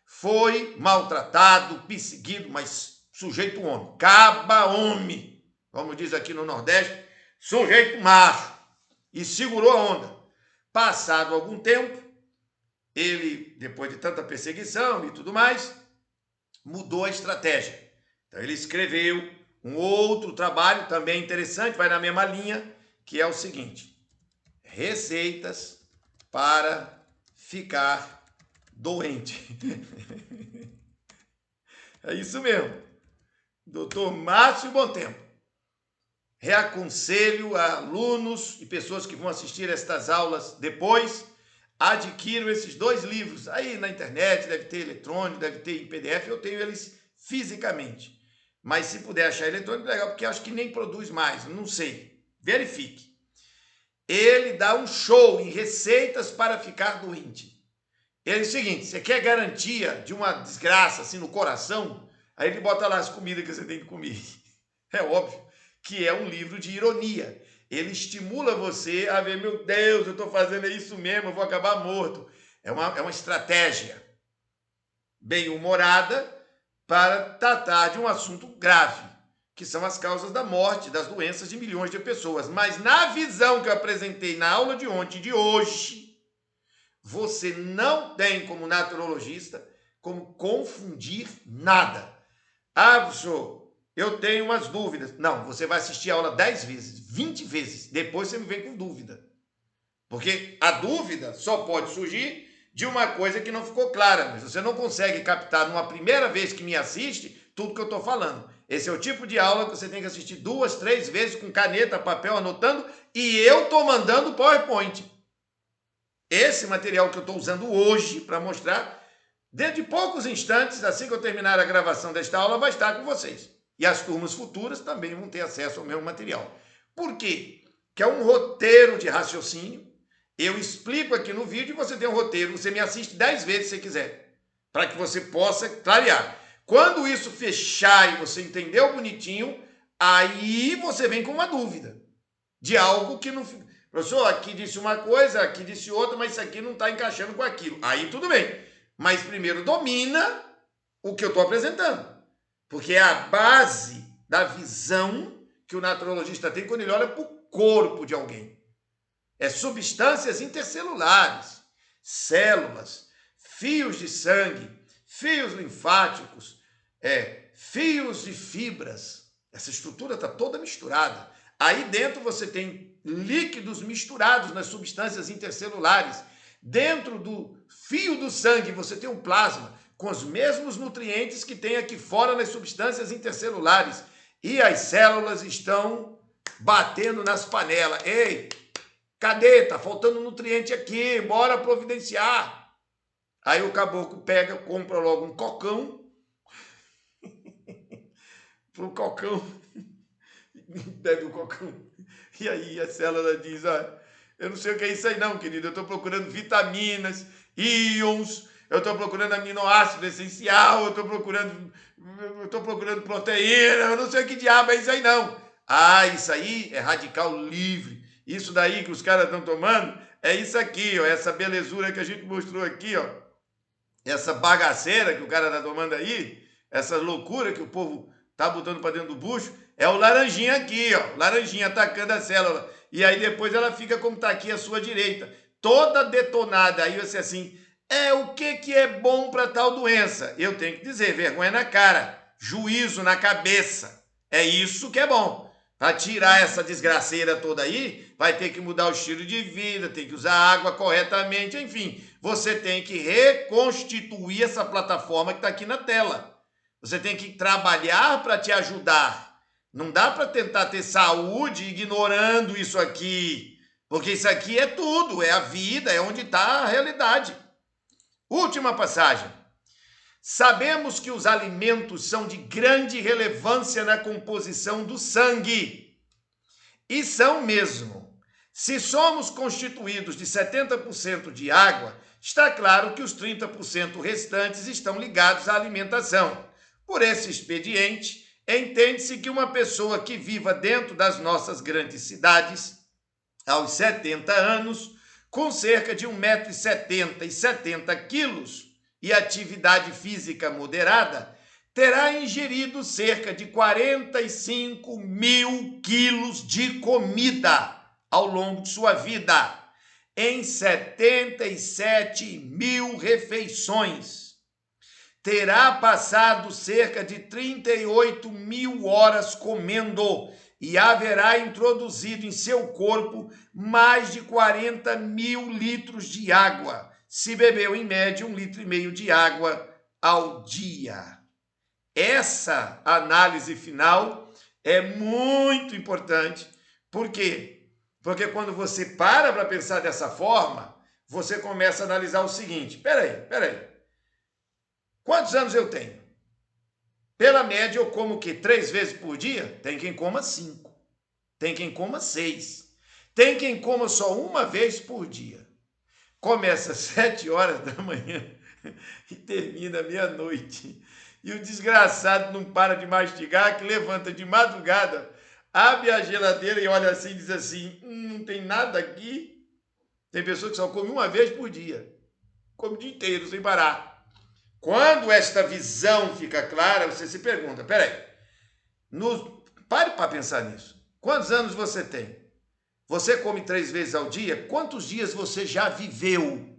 Foi maltratado, perseguido, mas sujeito homem, caba homem, como diz aqui no Nordeste, sujeito macho, e segurou a onda. Passado algum tempo, ele, depois de tanta perseguição e tudo mais, mudou a estratégia. Então ele escreveu um outro trabalho também interessante, vai na mesma linha, que é o seguinte: receitas para ficar doente. É isso mesmo. Doutor Márcio Bom Tempo. Reaconselho a alunos e pessoas que vão assistir estas aulas depois, adquiram esses 2 livros. Aí na internet, deve ter eletrônico, deve ter em PDF, eu tenho eles fisicamente. Mas se puder achar eletrônico, legal, porque acho que nem produz mais, não sei. Verifique. Ele dá um show em receitas para ficar doente. Ele é o seguinte, você quer garantia de uma desgraça assim no coração? Aí ele bota lá as comidas que você tem que comer. É óbvio que é um livro de ironia. Ele estimula você a ver, meu Deus, eu estou fazendo isso mesmo, eu vou acabar morto. É uma estratégia bem-humorada para tratar de um assunto grave, que são as causas da morte, das doenças de milhões de pessoas. Mas na visão que eu apresentei na aula de ontem e de hoje, você não tem, como naturologista, como confundir nada. Ah, professor, eu tenho umas dúvidas. Não, você vai assistir a aula 10 vezes, 20 vezes. Depois você me vem com dúvida. Porque a dúvida só pode surgir de uma coisa que não ficou clara. Mas você não consegue captar numa primeira vez que me assiste tudo que eu estou falando. Esse é o tipo de aula que você tem que assistir 2, 3 vezes com caneta, papel, anotando. E eu estou mandando o PowerPoint. Esse material que eu estou usando hoje para mostrar, dentro de poucos instantes, assim que eu terminar a gravação desta aula, vai estar com vocês. E as turmas futuras também vão ter acesso ao meu material. Por quê? Que é um roteiro de raciocínio. Eu explico aqui no vídeo e você tem um roteiro. Você me assiste 10 vezes se quiser, para que você possa clarear. Quando isso fechar e você entendeu bonitinho, aí você vem com uma dúvida de algo que não... Professor, aqui disse uma coisa, aqui disse outra, mas isso aqui não está encaixando com aquilo. Aí tudo bem. Mas primeiro domina o que eu estou apresentando. Porque é a base da visão que o naturologista tem quando ele olha para o corpo de alguém. É substâncias intercelulares, células, fios de sangue, fios linfáticos, fios de fibras. Essa estrutura está toda misturada. Aí dentro você tem líquidos misturados nas substâncias intercelulares. Dentro do fio do sangue você tem um plasma com os mesmos nutrientes que tem aqui fora nas substâncias intercelulares. E as células estão batendo nas panelas. Ei, cadê? Tá faltando nutriente aqui, bora providenciar. Aí o caboclo pega, compra logo um cocão. Pro cocão. Bebe o cocão. E aí a célula diz, eu não sei o que é isso aí não, querido. Eu estou procurando vitaminas, íons, eu estou procurando aminoácido essencial, eu estou procurando proteína, eu não sei o que diabo é isso aí não. Isso aí é radical livre. Isso daí que os caras estão tomando é isso aqui, ó, essa belezura que a gente mostrou aqui, ó. Essa bagaceira que o cara está tomando aí, essa loucura que o povo tá botando para dentro do bucho, é o laranjinha aqui, ó. Laranjinha atacando a célula. E aí depois ela fica como tá aqui à sua direita, toda detonada. Aí você assim, o que é bom para tal doença? Eu tenho que dizer, vergonha na cara, juízo na cabeça. É isso que é bom. Para tirar essa desgraceira toda aí, vai ter que mudar o estilo de vida, tem que usar água corretamente, enfim. Você tem que reconstituir essa plataforma que está aqui na tela. Você tem que trabalhar para te ajudar. Não dá para tentar ter saúde ignorando isso aqui. Porque isso aqui é tudo, é a vida, é onde está a realidade. Última passagem. Sabemos que os alimentos são de grande relevância na composição do sangue. E são mesmo. Se somos constituídos de 70% de água, está claro que os 30% restantes estão ligados à alimentação. Por esse expediente, entende-se que uma pessoa que viva dentro das nossas grandes cidades, aos 70 anos, com cerca de 1,70 m e 70 quilos e atividade física moderada, terá ingerido cerca de 45 mil quilos de comida ao longo de sua vida, em 77 mil refeições. Terá passado cerca de 38 mil horas comendo e haverá introduzido em seu corpo mais de 40 mil litros de água, se bebeu em média 1,5 litro de água ao dia. Essa análise final é muito importante. Por quê? Porque quando você para pensar dessa forma, você começa a analisar o seguinte: peraí. Quantos anos eu tenho? Pela média, eu como o quê? 3 vezes por dia? Tem quem coma 5. Tem quem coma 6. Tem quem coma só uma vez por dia. Começa às 7 horas da manhã e termina meia-noite. E o desgraçado não para de mastigar, que levanta de madrugada, abre a geladeira e olha assim e diz assim: não tem nada aqui. Tem pessoa que só come uma vez por dia. Come o dia inteiro, sem parar. Quando esta visão fica clara, você se pergunta: peraí, pare para pensar nisso. Quantos anos você tem? Você come 3 vezes ao dia? Quantos dias você já viveu?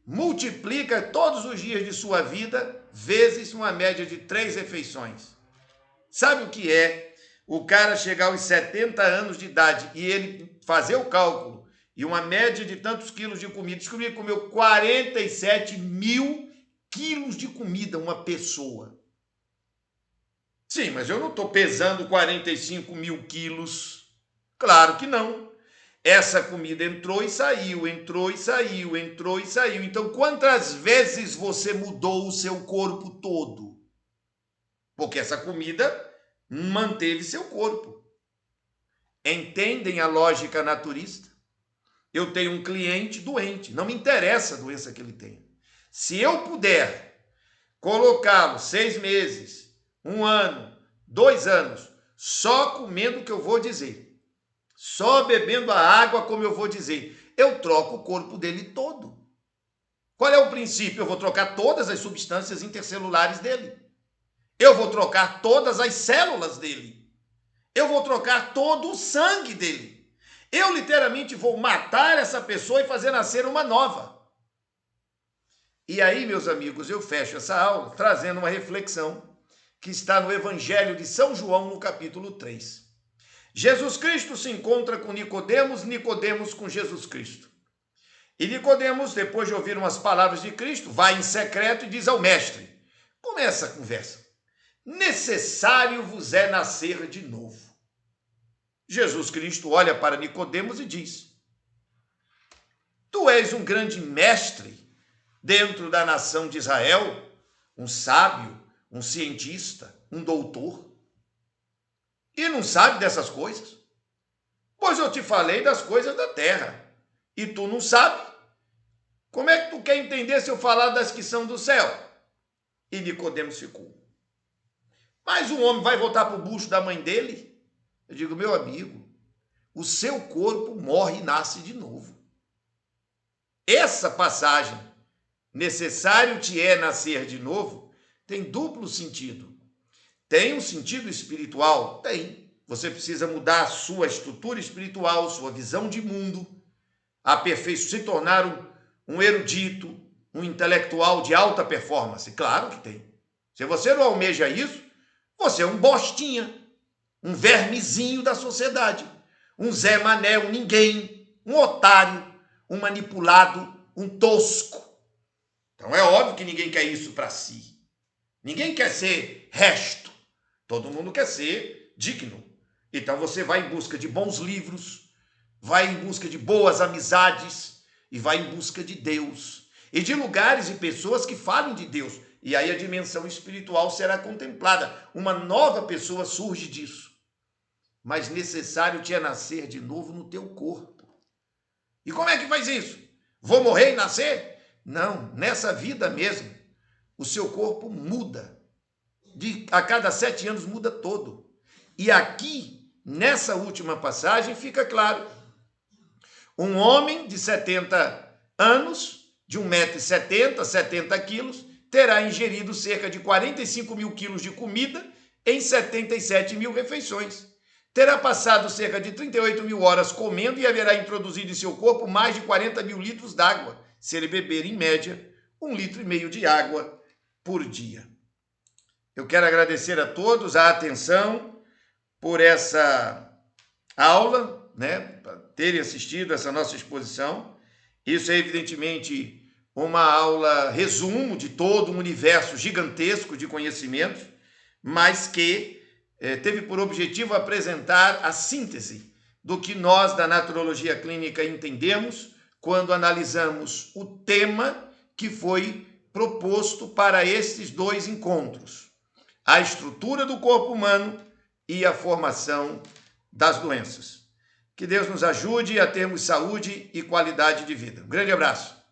Multiplica todos os dias de sua vida vezes uma média de 3 refeições. Sabe o que é o cara chegar aos 70 anos de idade e ele fazer o cálculo e uma média de tantos quilos de comida? Descobri que comeu 47 mil quilos de comida uma pessoa. Sim, mas eu não estou pesando 45 mil quilos. Claro que não. Essa comida entrou e saiu, entrou e saiu, entrou e saiu. Então, quantas vezes você mudou o seu corpo todo? Porque essa comida manteve seu corpo. Entendem a lógica naturista? Eu tenho um cliente doente, não me interessa a doença que ele tem. Se eu puder colocá-lo 6 meses, 1 ano, 2 anos, só comendo o que eu vou dizer, só bebendo a água como eu vou dizer, eu troco o corpo dele todo. Qual é o princípio? Eu vou trocar todas as substâncias intercelulares dele. Eu vou trocar todas as células dele. Eu vou trocar todo o sangue dele. Eu literalmente vou matar essa pessoa e fazer nascer uma nova. E aí, meus amigos, eu fecho essa aula trazendo uma reflexão que está no Evangelho de São João, no capítulo 3. Jesus Cristo se encontra com Nicodemos, Nicodemos com Jesus Cristo. E Nicodemos, depois de ouvir umas palavras de Cristo, vai em secreto e diz ao mestre: começa a conversa. Necessário vos é nascer de novo. Jesus Cristo olha para Nicodemos e diz: tu és um grande mestre dentro da nação de Israel, um sábio, um cientista, um doutor. E não sabe dessas coisas? Pois eu te falei das coisas da terra, e tu não sabe? Como é que tu quer entender se eu falar das que são do céu? E Nicodemos ficou. Mas um homem vai voltar para o bucho da mãe dele? Eu digo: meu amigo, o seu corpo morre e nasce de novo. Essa passagem, necessário te é nascer de novo, tem duplo sentido. Tem um sentido espiritual? Tem. Você precisa mudar a sua estrutura espiritual, sua visão de mundo, se tornar um erudito, um intelectual de alta performance. Claro que tem. Se você não almeja isso, você é um bostinha, um vermezinho da sociedade, um Zé Mané, um ninguém, um otário, um manipulado, um tosco. Então é óbvio que ninguém quer isso para si. Ninguém quer ser resto. Todo mundo quer ser digno. Então você vai em busca de bons livros, vai em busca de boas amizades e vai em busca de Deus e de lugares e pessoas que falem de Deus. E aí a dimensão espiritual será contemplada. Uma nova pessoa surge disso. Mas necessário te é nascer de novo no teu corpo. E como é que faz isso? Vou morrer e nascer? Não, nessa vida mesmo, o seu corpo muda. A cada 7 anos muda todo. E aqui, nessa última passagem, fica claro. Um homem de 70 anos, de 1,70 m, 70 quilos, terá ingerido cerca de 45 mil quilos de comida em 77 mil refeições. Terá passado cerca de 38 mil horas comendo e haverá introduzido em seu corpo mais de 40 mil litros d'água, se ele beber, em média, 1,5 litro de água por dia. Eu quero agradecer a todos a atenção por essa aula, por terem assistido essa nossa exposição. Isso é evidentemente uma aula resumo de todo um universo gigantesco de conhecimentos, mas que teve por objetivo apresentar a síntese do que nós da naturologia clínica entendemos quando analisamos o tema que foi proposto para estes dois encontros: a estrutura do corpo humano e a formação das doenças. Que Deus nos ajude a termos saúde e qualidade de vida. Um grande abraço.